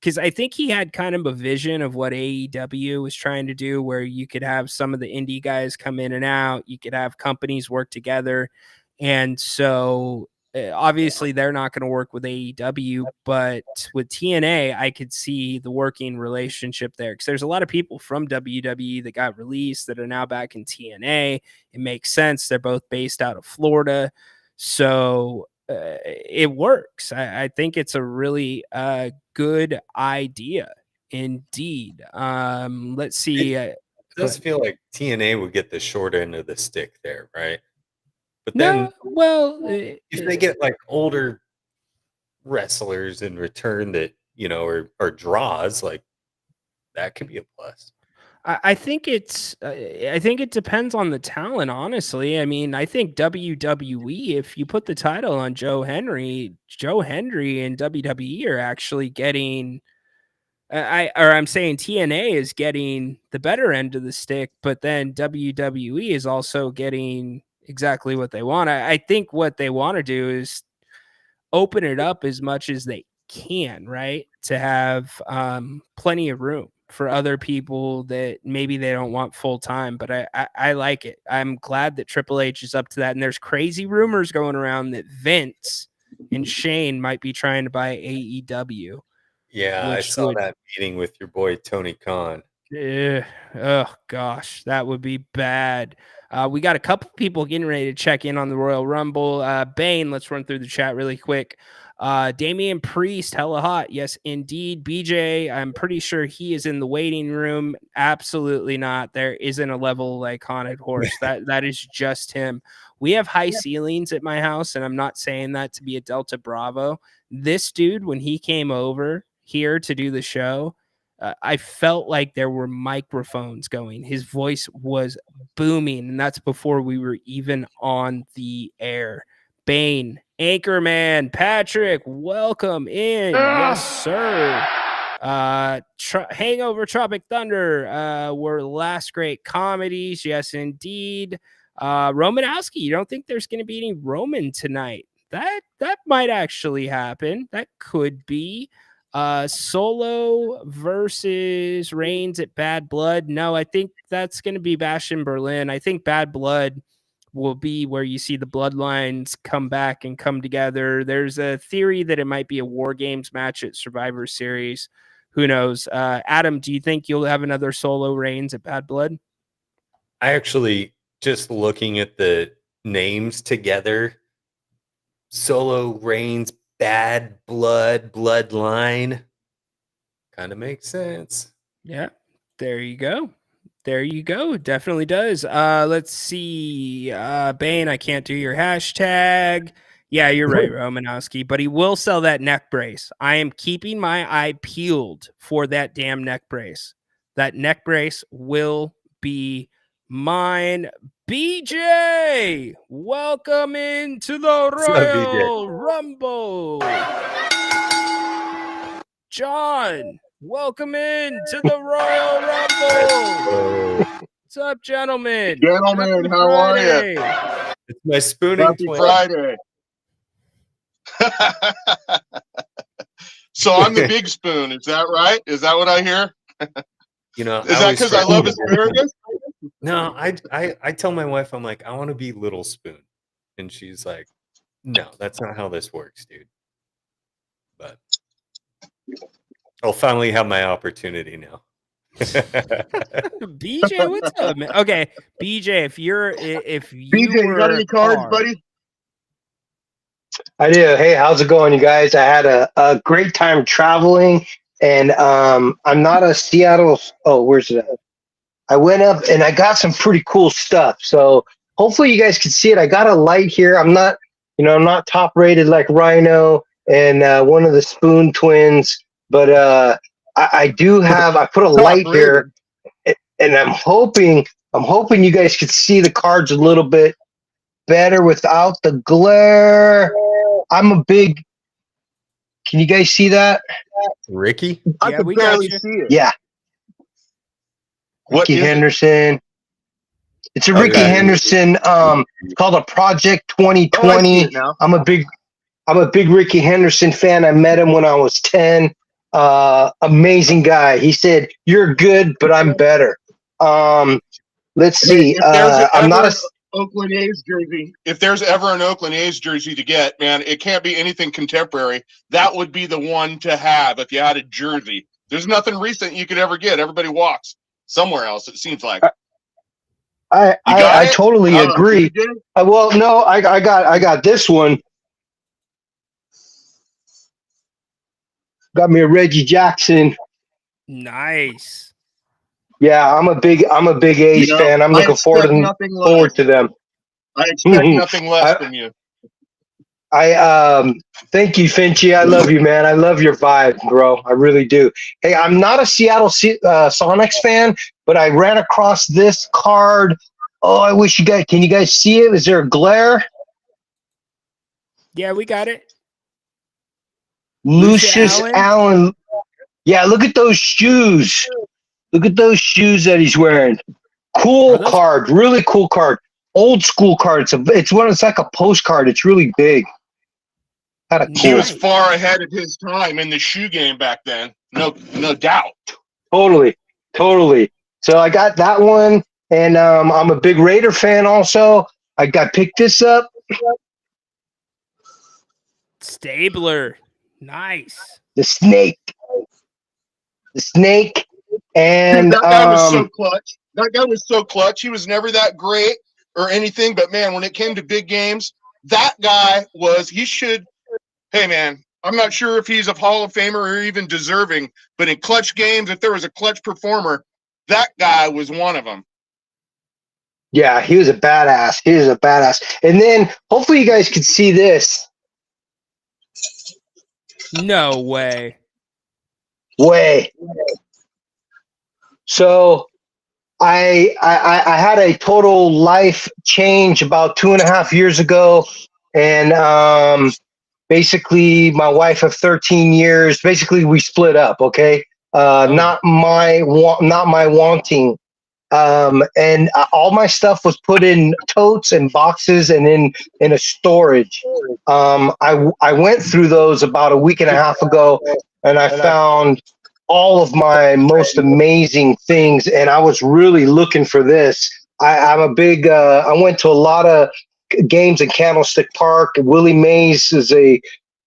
because I think he had kind of a vision of what AEW was trying to do, where you could have some of the indie guys come in and out, you could have companies work together. And so obviously they're not going to work with AEW, but with TNA, I could see the working relationship there, because there's a lot of people from WWE that got released that are now back in TNA. It makes sense. They're both based out of Florida. So it works. I think it's a really good idea indeed. Let's see. does feel like TNA would get the short end of the stick there, right? But No, then well, if they get like older wrestlers in return that are draws, like that could be a plus. I think I think it depends on the talent, honestly. I mean, I think WWE, if you put the title on Joe Henry and WWE are actually getting I'm saying TNA is getting the better end of the stick, but then WWE is also getting exactly what they want. I think what they want to do is open it up as much as they can, right? To have plenty of room for other people that maybe they don't want full time, but I like it. I'm glad that Triple H is up to that. And there's crazy rumors going around that Vince and Shane might be trying to buy AEW. Yeah, I saw that meeting with your boy Tony Khan. Oh gosh, that would be bad. We got a couple people getting ready to check in on the Royal Rumble. Bane, let's run through the chat really quick. Damian Priest, hella hot. Yes, indeed. BJ, I'm pretty sure he is in the waiting room. Absolutely not. There isn't a level like Haunted Horse. That is just him. We have high ceilings at my house, and I'm not saying that to be a Delta Bravo. This dude, when he came over here to do the show, I felt like there were microphones going. His voice was booming, and that's before we were even on the air. Bane, Anchorman, Patrick, welcome in. Yes, sir. Hangover, Tropic Thunder were last great comedies. Yes, indeed. Romanowski, you don't think there's going to be any Roman tonight? That might actually happen. That could be. Solo versus Reigns at Bad Blood. No, I think that's going to be Bash in Berlin. I think Bad Blood will be where you see the bloodlines come back and come together. There's a theory that it might be a War Games match at Survivor Series. Who knows? Adam, do you think you'll have another Solo Reigns at Bad Blood? I actually, just looking at the names together, Solo Reigns, Bad Blood, Bloodline, kind of makes sense. Yeah, there you go. There you go. Definitely does. Let's see. Bane, I can't do your hashtag. Yeah, you're right, Romanowski, but he will sell that neck brace. I am keeping my eye peeled for that damn neck brace. That neck brace will be mine. BJ, welcome into the Royal Rumble. John, welcome into the Royal Rumble. What's up, gentlemen? Gentlemen, how are you? It's my spooning Happy Friday. So I'm the big spoon. Is that right? Is that what I hear? You know, is that because I love asparagus? No, I tell my wife, I'm like, I want to be Little Spoon, and she's like, no, that's not how this works, dude. But I'll finally have my opportunity now. BJ, what's up, man? Okay, BJ, if you BJ, got any cards, buddy? I do. Hey, how's it going, you guys? I had a great time traveling, and I'm not a Seattle. Oh, where's it at? I went up and I got some pretty cool stuff. So hopefully you guys can see it. I got a light here. I'm not top rated like Rhino and one of the Spoon twins, but I do have. I put a light here, and I'm hoping you guys could see the cards a little bit better without the glare. I'm a big. Can you guys see that? Ricky? I can barely see it. Yeah. Ricky Henderson. It's a Ricky Henderson. It's called a Project 2020. I'm a big Ricky Henderson fan. I met him when I was 10. Amazing guy. He said, "You're good, but I'm better." Let's see. I'm not a Oakland A's jersey. If there's ever an Oakland A's jersey to get, man, it can't be anything contemporary. That would be the one to have if you had a jersey. There's nothing recent you could ever get. Everybody walks somewhere else, it seems like. I totally agree. Well, no, I got this one. Got me a Reggie Jackson. Nice. Yeah, I'm a big A's You know, fan. I'm I looking forward expect nothing less. forward to them. I expect nothing less from you. Thank you, Finchy. I love you, man. I love your vibe, bro. I really do. Hey, I'm not a Seattle Sonics fan, but I ran across this card. Oh, I wish you guys. Can you guys see it? Is there a glare? Yeah, we got it. Lucius Allen. Yeah, look at those shoes. Look at those shoes that he's wearing. Cool card. Really cool card. Old school card. It's like a postcard. It's really big. He was far ahead of his time in the shoe game back then. No doubt. Totally. So I got that one, and I'm a big Raider fan also. I picked this up. Stabler. Nice. The snake. And that guy was so clutch. That guy was so clutch. He was never that great or anything, but man, when it came to big games, that guy hey man, I'm not sure if he's a Hall of Famer or even deserving, but in clutch games, if there was a clutch performer, that guy was one of them. Yeah, he was a badass. And then hopefully you guys could see this. No way. So I had a total life change about 2.5 years ago, and basically my wife of 13 years, basically we split up. Okay, not my wanting. And all my stuff was put in totes and boxes and in a storage. I went through those about a week and a half ago, and I found all of my most amazing things, and I was really looking for this. I'm a big I went to a lot of games in Candlestick Park. Willie Mays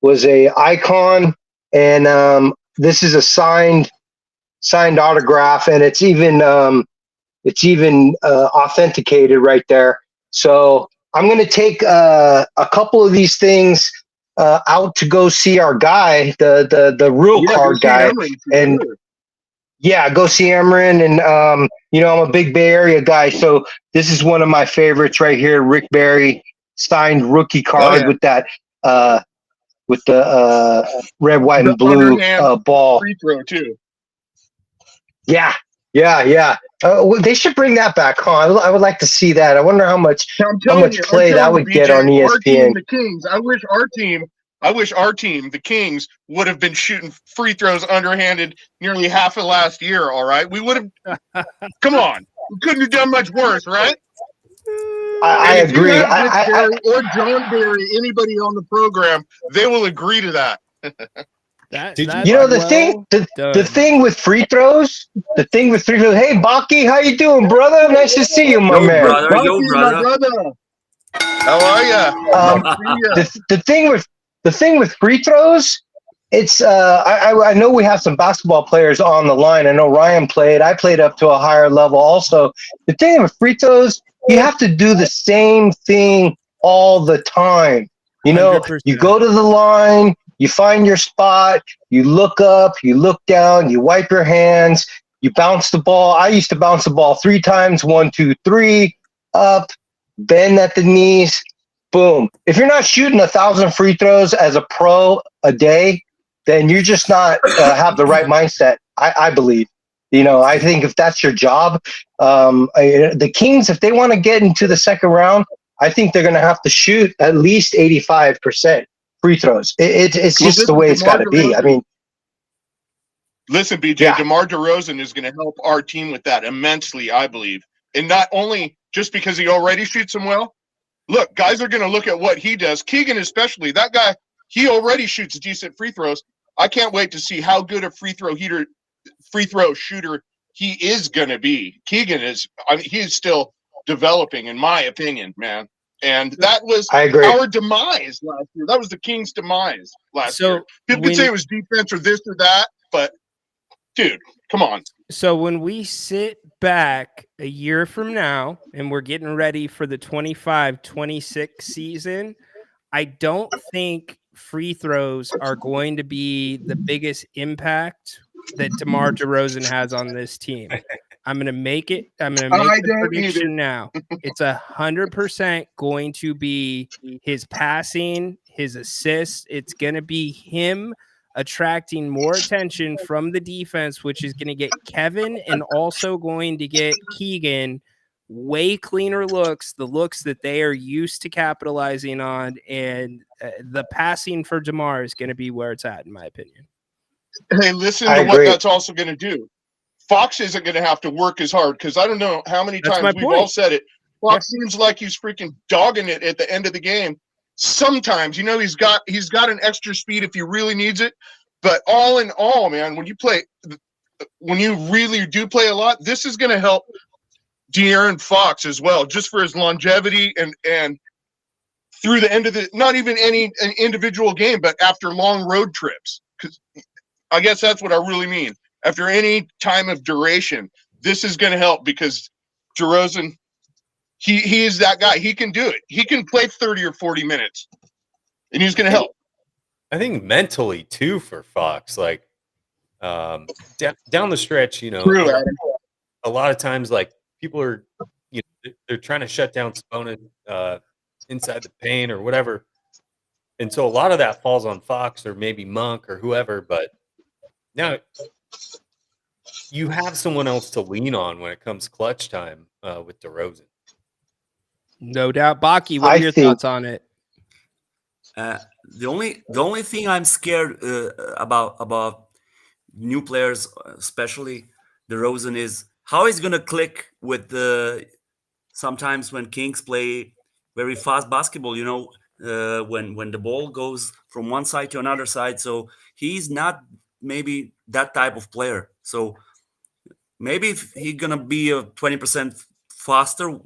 was a icon, and this is a signed autograph, and it's even authenticated right there. So I'm going to take a couple of these things out to go see our guy, the real card guy, and go see Emran. And I'm a big Bay Area guy, so this is one of my favorites right here. Rick Barry signed rookie card with that with the red, white, and blue ball. Free throw too. Yeah. They should bring that back, huh? I would like to see that. I wonder how much play that would get on ESPN. Our team, the Kings. I wish our team, the Kings, would have been shooting free throws underhanded nearly half of last year. All right, we would have. Come on, we couldn't have done much worse, right? I agree. Or John Barry, anybody on the program, they will agree to that. The thing with free throws. Hey, Baki, how you doing, brother? Nice to see you, my man. Brother. How are you? The thing with free throws, it's I know we have some basketball players on the line. I know Ryan played. I played up to a higher level also. The thing with free throws, you have to do the same thing all the time. 100%. You go to the line, you find your spot, you look up, you look down, you wipe your hands, you bounce the ball. I used to bounce the ball 3 times, 1, 2, 3, up, bend at the knees, boom. If you're not shooting 1,000 free throws as a pro a day, then you're just not have the right mindset, I believe. I think if that's your job, the Kings, if they want to get into the second round, I think they're going to have to shoot at least 85% free throws. It's just the way it's got to be. I mean, listen, BJ, DeMar DeRozan is going to help our team with that immensely, I believe. And not only just because he already shoots them well. Look, guys are going to look at what he does. Keegan especially, that guy, he already shoots decent free throws. I can't wait to see how good a free throw shooter he is going to be. Keegan he is still developing, in my opinion, man. And that was our demise last year. That was the Kings' demise last year. People could say it was defense or this or that, but dude, come on. So when we sit back a year from now and we're getting ready for the 25-26 season, I don't think free throws are going to be the biggest impact that DeMar DeRozan has on this team. I'm gonna make it. I'm gonna I make the don't prediction either. now. It's 100% going to be his passing, his assists. It's gonna be him attracting more attention from the defense, which is going to get Kevin and also going to get Keegan way cleaner looks, the looks that they are used to capitalizing on, and the passing for DeMar is going to be where it's at, in my opinion. Hey, listen I to what agree. that's also going to do. Fox isn't going to have to work as hard because I don't know how many That's my times we've all point. said it. Fox seems like he's freaking dogging it at the end of the game. Sometimes, he's got an extra speed if he really needs it. But all in all, man, when you really do play a lot, this is going to help De'Aaron Fox as well, just for his longevity and through the end of not even an individual game, but after long road trips. Because I guess that's what I really mean. After any time of duration, this is going to help because DeRozan, he is that guy. He can do it. He can play 30 or 40 minutes, and he's going to help. I think mentally too for Fox, like down the stretch, True, Adam. a lot of times like people are, they're trying to shut down Sabonis inside the paint or whatever, and so a lot of that falls on Fox or maybe Monk or whoever. But now you have someone else to lean on when it comes clutch time with DeRozan. No doubt. Baki, what are your thoughts on it? The only thing I'm scared about new players, especially DeRozan, is how he's gonna click with sometimes when Kings play very fast basketball. When the ball goes from one side to another side, so he's not maybe that type of player. So maybe if he's gonna be 20% faster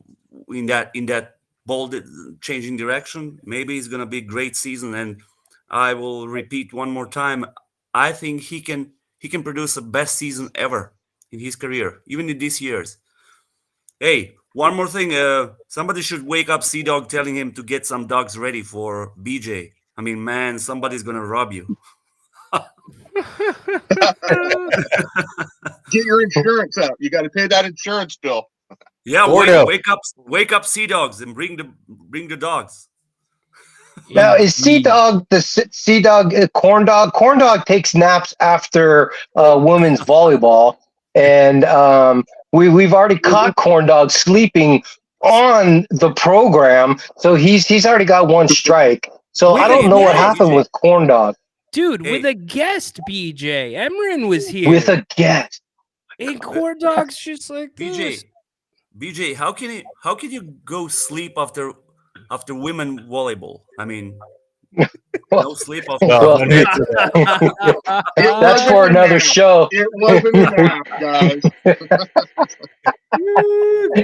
in that ball changing direction, maybe it's gonna be a great season. And I will repeat one more time, I think he can produce the best season ever in his career, even in these years. Hey, one more thing, somebody should wake up C-Dog telling him to get some dogs ready for BJ. I mean, man, somebody's gonna rob you. Get your insurance out. You got to pay that insurance bill. Yeah, wake up, Sea Dogs, and bring the dogs. Now is Sea Dog Corn Dog? Corn Dog takes naps after women's volleyball, and we've already caught Corn Dog sleeping on the program, so he's already got one strike. So I don't know what happened with Corn Dog. Dude, with a guest, BJ. Emran was here. With a guest. And Corn Dog's just like this. BJ, how can you go sleep after women volleybable? I mean, no sleep after. That's for another show. It wasn't enough, guys.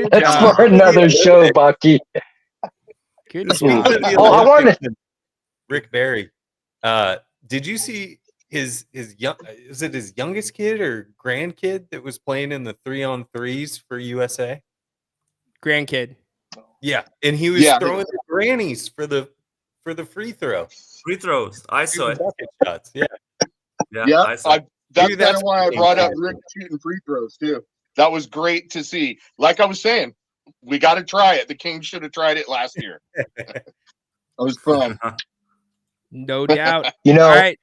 That's for another show, Bucky. Good job. I wanted Rick Barry. Did you see his youngest kid or grandkid that was playing in the 3-on-3s for USA? Grandkid. Yeah, and he was throwing the grannies for the free throw. Free throws. I saw it. Bucket shots. Yeah. I saw it. That's kind of why I brought up Rick shooting free throws too. That was great to see. Like I was saying, we got to try it. The Kings should have tried it last year. That was fun. No doubt. All right.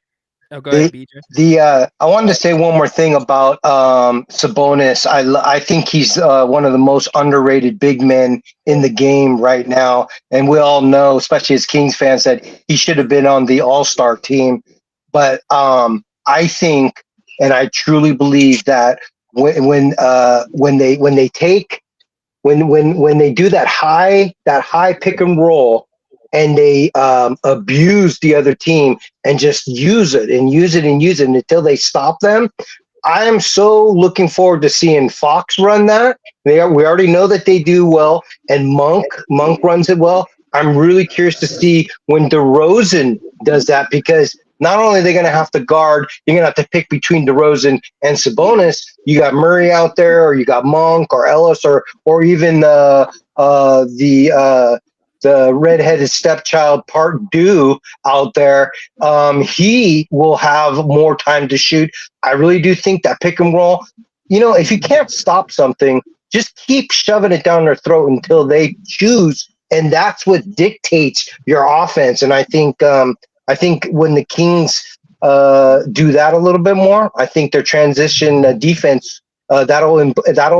Oh, go ahead, BJ. I wanted to say one more thing about Sabonis. I think he's one of the most underrated big men in the game right now, and we all know, especially as Kings fans, that he should have been on the All-Star team. But I think, and I truly believe that when they do that high pick and roll, and they abuse the other team and just use it until they stop them. I am so looking forward to seeing Fox run that. We already know that they do well, and Monk runs it well. I'm really curious to see when DeRozan does that, because not only are they going to have to guard, you're going to have to pick between DeRozan and Sabonis. You got Murray out there, or you got Monk or Ellis, or even the redheaded stepchild Part Dew out there. He will have more time to shoot. I really do think that pick and roll, if you can't stop something, just keep shoving it down their throat until they choose, and that's what dictates your offense. And I think when the Kings do that a little bit more, I think their transition defense that'll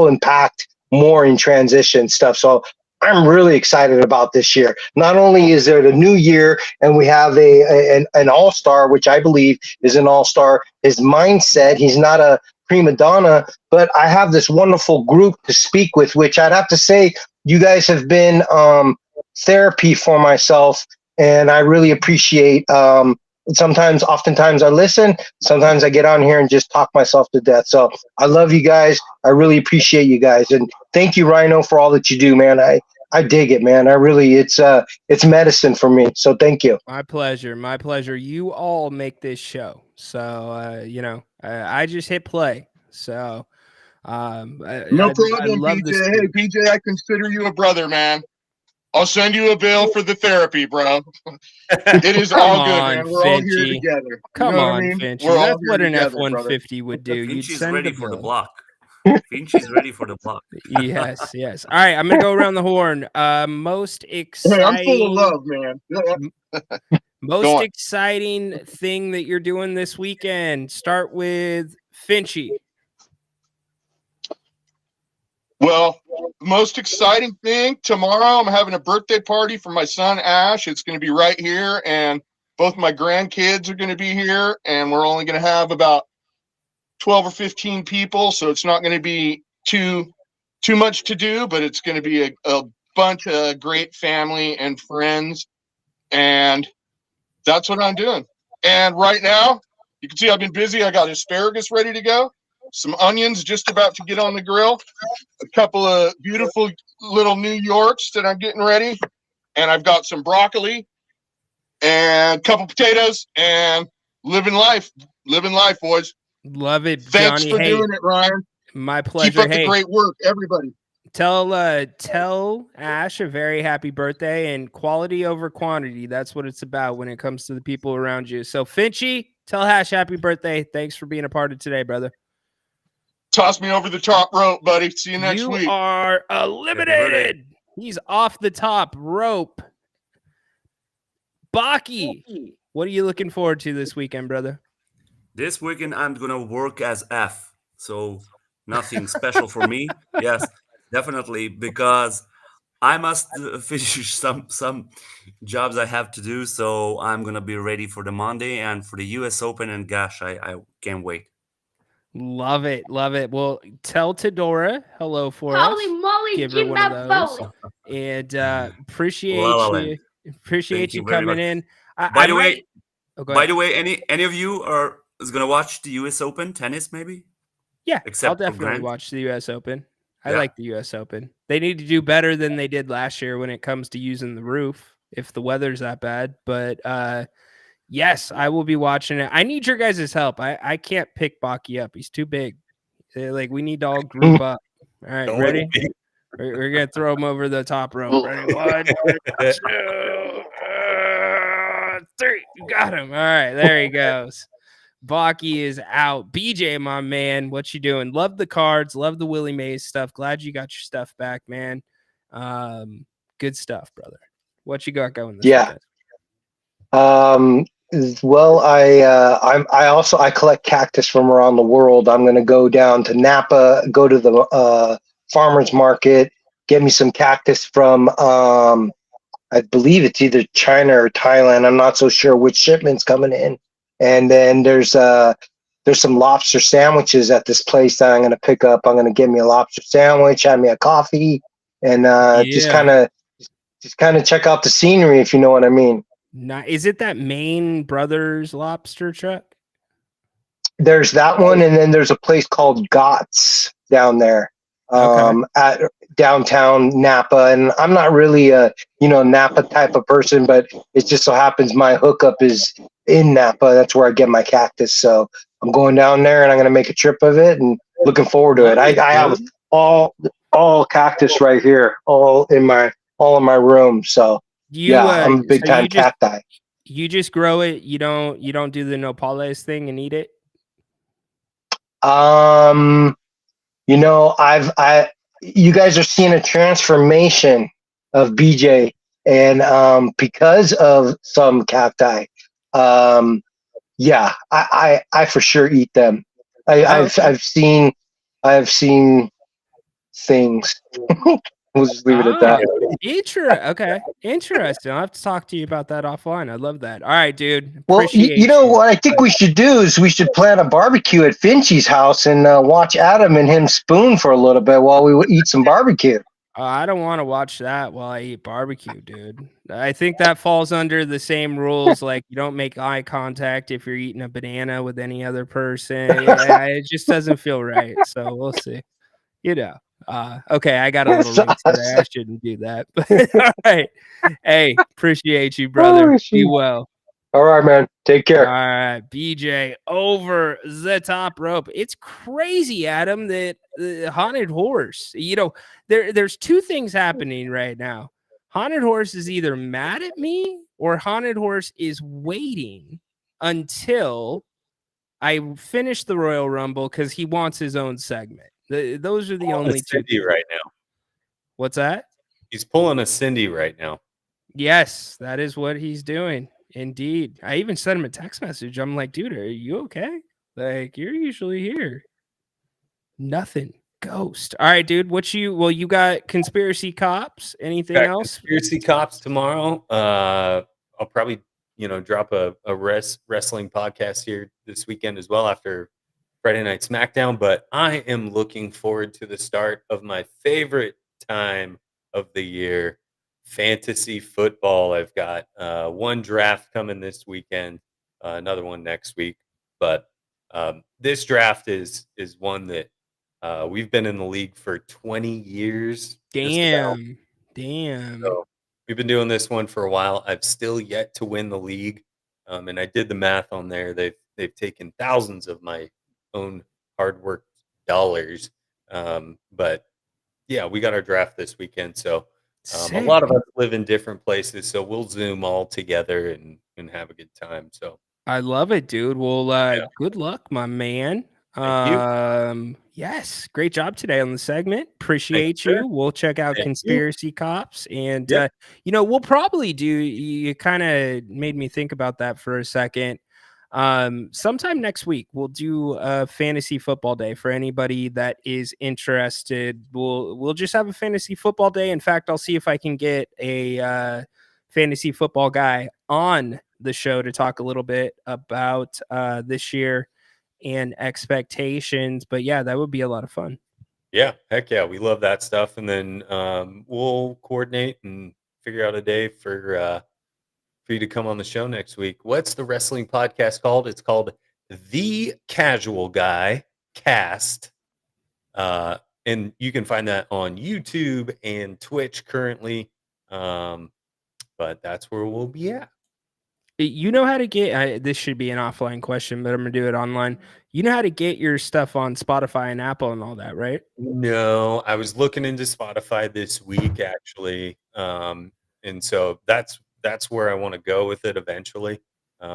impact more in transition stuff. So I'm really excited about this year. Not only is there the new year and we have an all-star, which I believe is an all-star, his mindset, he's not a prima donna, but I have this wonderful group to speak with, which I'd have to say you guys have been therapy for myself, and I really appreciate oftentimes I listen, sometimes I get on here and just talk myself to death. So I love you guys. I really appreciate you guys. And thank you, Rhino, for all that you do, man. I dig it, man. I really, it's medicine for me. So thank you. My pleasure. My pleasure. You all make this show. So, I just hit play. So, No problem, PJ. Hey, PJ, I consider you a brother, man. I'll send you a bill for the therapy, bro. It is all good, man. We're all here together. Come on, Finchy. That's what an F-150 would do. Finch You'd is send ready a for the bill. block. Finch is ready for the block. Yes, yes. All right, I'm gonna go around the horn. Most exciting. Hey, I'm full of love, man. Most exciting thing that you're doing this weekend. Start with Finchy. Well, the most exciting thing tomorrow, I'm having a birthday party for my son Ash. It's going to be right here, and both my grandkids are going to be here, and we're only going to have about 12 or 15 people, so it's not going to be too much to do, but it's going to be a bunch of great family and friends, and that's what I'm doing. And right now, you can see I've been busy. I got asparagus ready to go, some onions just about to get on the grill, a couple of beautiful little New Yorks that I'm getting ready, and I've got some broccoli and a couple potatoes, and living life, boys. Love it, Thanks Johnny. for doing it, Ryan. My pleasure. Keep up the great work, everybody. Tell Ash a very happy birthday, and quality over quantity. That's what it's about when it comes to the people around you. So, Finchy, tell Ash happy birthday. Thanks for being a part of today, brother. Toss me over the top rope, buddy. See you next week. You are eliminated. He's off the top rope. Baki, what are you looking forward to this weekend, brother? This weekend, I'm going to work as F. So nothing special for me. Yes, definitely, because I must finish some jobs I have to do. So I'm going to be ready for the Monday and for the US Open. And gosh, I can't wait. Love it. Love it. Well, tell Tedora hello for Holy us. moly, Give her keep one that of those. phone. And appreciate La La you. Land. Appreciate Thank you you very coming much. in. By the way, go ahead. any of you is going to watch the US Open tennis maybe? Yeah, Except I'll for definitely Grant? watch the U.S. Open. I Yeah. like the U.S. Open. They need to do better than they did last year when it comes to using the roof, if the weather's that bad. But yes, I will be watching it. I need your guys' help. I can't pick Baki up. He's too big. We need to all group up. All right, Don't ready? worry. We're going to throw him over the top rope. Ready? 1, 2, 3. You got him. All right, there he goes. Baki is out. BJ, my man, what you doing? Love the cards. Love the Willie Mays stuff. Glad you got your stuff back, man. Good stuff, brother. What you got going this weekend? Well, I collect cactus from around the world. I'm going to go down to Napa, go to the farmer's market, get me some cactus from, I believe it's either China or Thailand. I'm not so sure which shipment's coming in. And then there's some lobster sandwiches at this place that I'm going to pick up. I'm going to get me a lobster sandwich, have me a coffee, and just kind of check out the scenery, if you know what I mean. Is it that Maine Brothers lobster truck? There's that one, and then there's a place called Gott's down there at downtown Napa. And I'm not really a Napa type of person, but it just so happens my hookup is in Napa. That's where I get my cactus. So I'm going down there, and I'm going to make a trip of it, and looking forward to it. I have all cactus right here, all in my room. So I'm a big time cacti. You just grow it. You don't do the nopales thing and eat it. you guys are seeing a transformation of BJ, and because of some cacti, I for sure eat them. I've seen things. We'll just leave it at that. Okay, interesting. I'll have to talk to you about that offline. I love that. All right, dude. Well, Appreciate you know what I think we should do is we should plan a barbecue at Finchie's house and watch Adam and him spoon for a little bit while we eat some barbecue. I don't want to watch that while I eat barbecue, dude. I think that falls under the same rules. Like you don't make eye contact if you're eating a banana with any other person. It just doesn't feel right. So we'll see. Okay, I got a little late today. I shouldn't do that. But all right. Hey, appreciate you, brother. Be well. All right, man. Take care. All right, BJ over the top rope. It's crazy, Adam, that the Haunted Horse, there's two things happening right now. Haunted Horse is either mad at me or Haunted Horse is waiting until I finish the Royal Rumble because he wants his own segment. Those are the only two. Cindy right now. What's that? He's pulling a Cindy right now. Yes, that is what he's doing. Indeed. I even sent him a text message. I'm like, dude, are you okay? Like, you're usually here. Nothing. Ghost. All right, dude. You got Conspiracy Cops. Anything else? Conspiracy Cops tomorrow. I'll probably, drop a wrestling podcast here this weekend as well after Friday Night SmackDown. But I am looking forward to the start of my favorite time of the year, fantasy football. I've got one draft coming this weekend, another one next week. But this draft is one that we've been in the league for 20 years. Damn. So we've been doing this one for a while. I've still yet to win the league. And I did the math on there. They've taken thousands of my own hard work dollars. But yeah, we got our draft this weekend. So a lot of us live in different places. So we'll Zoom all together and have a good time. So I love it, dude. Well, good luck, my man. Yes, great job today on the segment. Appreciate you. We'll check out Conspiracy Cops, and we'll probably do. You kind of made me think about that for a second. Sometime next week we'll do a fantasy football day for anybody that is interested. We'll just have a fantasy football day. In fact, I'll see if I can get a fantasy football guy on the show to talk a little bit about this year and expectations. But yeah, that would be a lot of fun. Yeah, heck yeah, we love that stuff. And then we'll coordinate and figure out a day for you to come on the show next week. What's the wrestling podcast called? It's called The Casual Guy Cast. And you can find that on YouTube and Twitch currently. But that's where we'll be at. You know how to get this should be an offline question, but I'm gonna do it online. You know how to get your stuff on Spotify and Apple and all that, right? No, I was looking into Spotify this week actually. And so that's where I want to go with it eventually.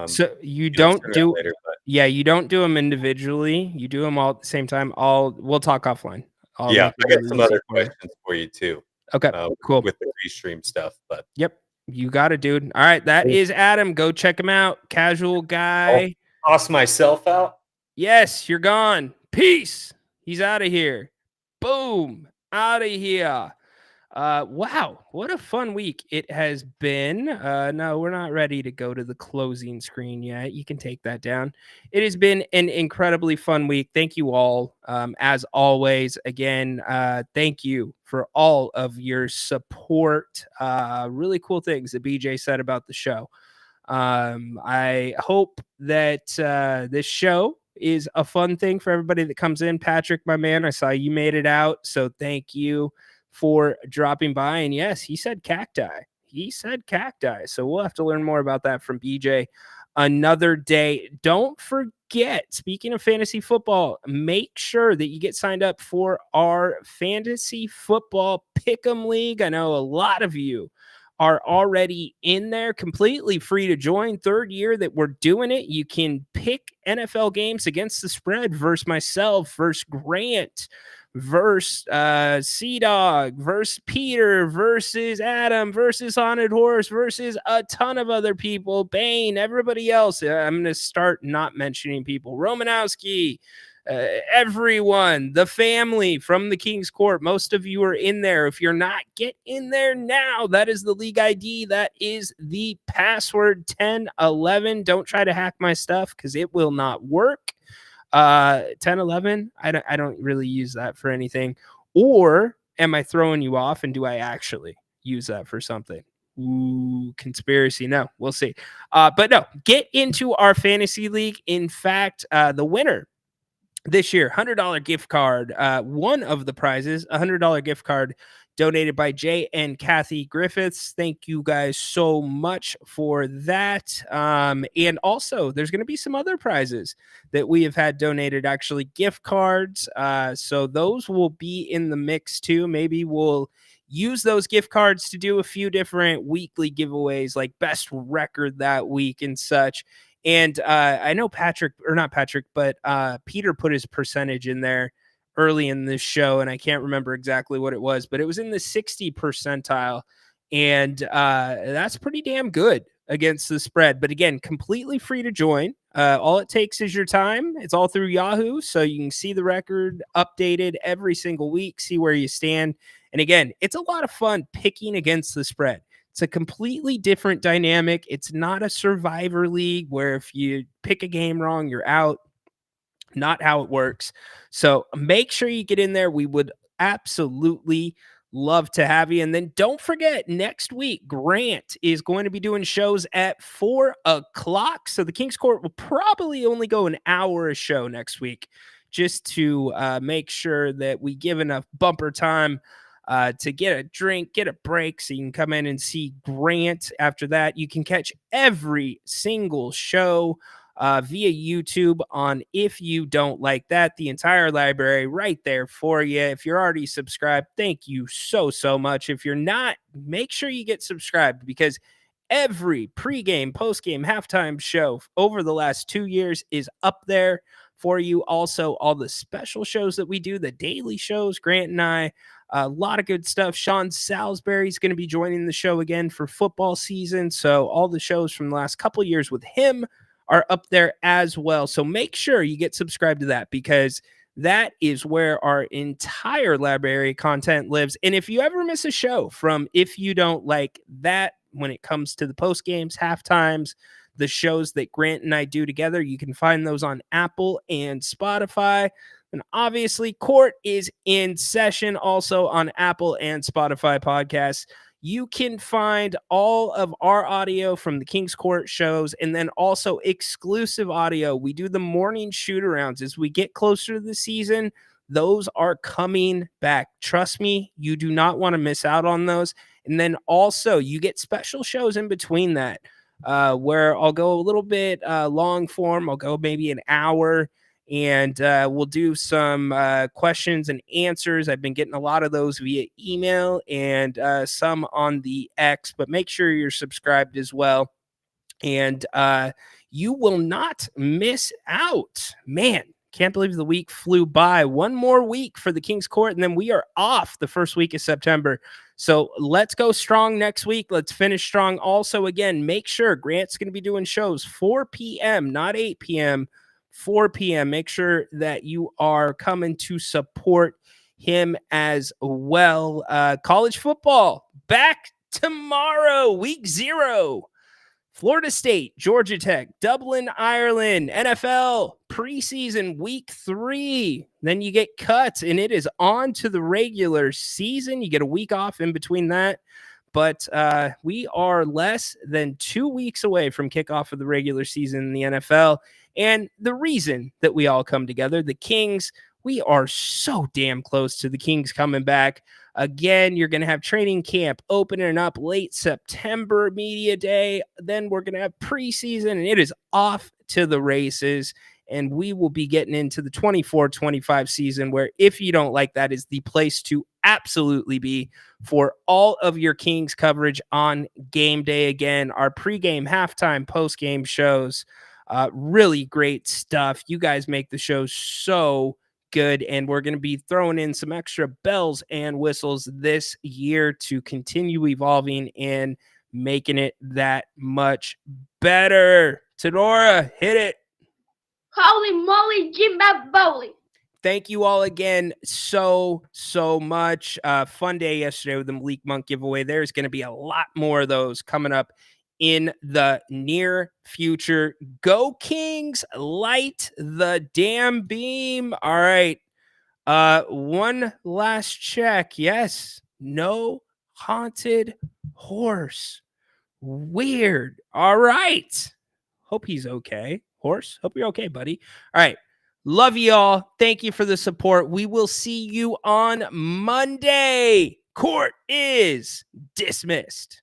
So you don't do later, you don't do them individually. You do them all at the same time. We'll talk offline. I got some other questions for you too. Okay, cool. With the restream stuff, but yep. You got it, dude. All right, that is Adam. Go check him out. Casual Guy. I'll toss myself out. Yes, you're gone. Peace. He's out of here. Boom. Out of here. Wow, what a fun week it has been. No, we're not ready to go to the closing screen yet. You can take that down. It has been an incredibly fun week. Thank you all. As always, again, thank you for all of your support. Really cool things that BJ said about the show. I hope that this show is a fun thing for everybody that comes in. Patrick, my man, I saw you made it out, so thank you for dropping by. And yes, he said cacti. So we'll have to learn more about that from BJ another day. Don't forget, speaking of fantasy football, make sure that you get signed up for our fantasy football pick'em league. I know a lot of you are already in there, completely free to join. Third year that we're doing it. You can pick NFL games against the spread versus myself, versus Grant, versus Sea-Dog versus Peter versus Adam versus Haunted Horse versus a ton of other people, Bane, everybody else. I'm going to start not mentioning people. Romanowski, everyone, the family from the King's Court. Most of you are in there. If you're not, get in there now. That is the league ID. That is the password 1011. Don't try to hack my stuff because it will not work. 1011, I don't really use that for anything. Or am I throwing you off, and do I actually use that for something? Ooh, conspiracy. No, we'll see. But no, get into our fantasy league. In fact, the winner this year, $100 gift card. One of the prizes, $100 gift card donated by Jay and Kathy Griffiths. Thank you guys so much for that. And also, there's going to be some other prizes that we have had donated, actually gift cards. So those will be in the mix too. Maybe we'll use those gift cards to do a few different weekly giveaways, like best record that week and such. And I know Peter put his percentage in there early in this show, and I can't remember exactly what it was, but it was in the 60 percentile. And that's pretty damn good against the spread. But again, completely free to join. All it takes is your time. It's all through Yahoo, so you can see the record updated every single week, see where you stand. And again, it's a lot of fun picking against the spread. It's a completely different dynamic. It's not a survivor league where if you pick a game wrong, you're out. Not how it works. So make sure you get in there. We would absolutely love to have you. And then don't forget, next week, Grant is going to be doing shows at 4 o'clock. So the King's Court will probably only go an hour a show next week, just to make sure that we give enough bumper time to get a drink, get a break, so you can come in and see Grant. After that, you can catch every single show via YouTube on If You Don't Like That, the entire library right there for you. If you're already subscribed, thank you so much. If you're not, make sure you get subscribed, because every pregame, postgame, halftime show over the last 2 years is up there for you. Also, all the special shows that we do, the daily shows, Grant and I, a lot of good stuff. Sean Salisbury is going to be joining the show again for football season. So all the shows from the last couple of years with him are up there as well. So make sure you get subscribed to that, because that is where our entire library content lives. And if you ever miss a show from If You Don't Like That, when it comes to the post games, half times, the shows that Grant and I do together, you can find those on Apple and Spotify. And obviously, Court is in session also on Apple and Spotify podcasts. You can find all of our audio from the King's Court shows, and then also exclusive audio. We do the morning shoot-arounds. As we get closer to the season, those are coming back. Trust me, you do not want to miss out on those. And then also, you get special shows in between that, where I'll go a little bit long form. I'll go maybe an hour, and we'll do some questions and answers. I've been getting a lot of those via email and some on the X, but make sure you're subscribed as well. And you will not miss out. Man, can't believe the week flew by. One more week for the King's Court, and then we are off the first week of September. So let's go strong next week. Let's finish strong. Also, again, make sure Grant's going to be doing shows 4 p.m., not 8 p.m., 4 p.m. Make sure that you are coming to support him as well. College football back tomorrow, week 0. Florida State, Georgia Tech, Dublin, Ireland, NFL preseason week 3. Then you get cut, and it is on to the regular season. You get a week off in between that. But we are less than 2 weeks away from kickoff of the regular season in the NFL. And the reason that we all come together, the Kings, we are so damn close to the Kings coming back. Again, you're going to have training camp opening up late September, media day. Then we're going to have preseason, and it is off to the races. And we will be getting into the 24-25 season, where If You Don't Like That is the place to absolutely be for all of your Kings coverage on game day. Again, our pregame, halftime, postgame shows. Really great stuff. You guys make the show so good. And we're going to be throwing in some extra bells and whistles this year to continue evolving and making it that much better. Tedora, hit it. Holy moly, Jimbaboli. Thank you all again so much. Fun day yesterday with the Malik Monk giveaway. There's going to be a lot more of those coming up in the near future. Go Kings, light the damn beam. All right. One last check. Yes. No haunted horse. Weird. All right. Hope he's okay. Horse, hope you're okay, buddy. All right. Love y'all. Thank you for the support. We will see you on Monday. Court is dismissed.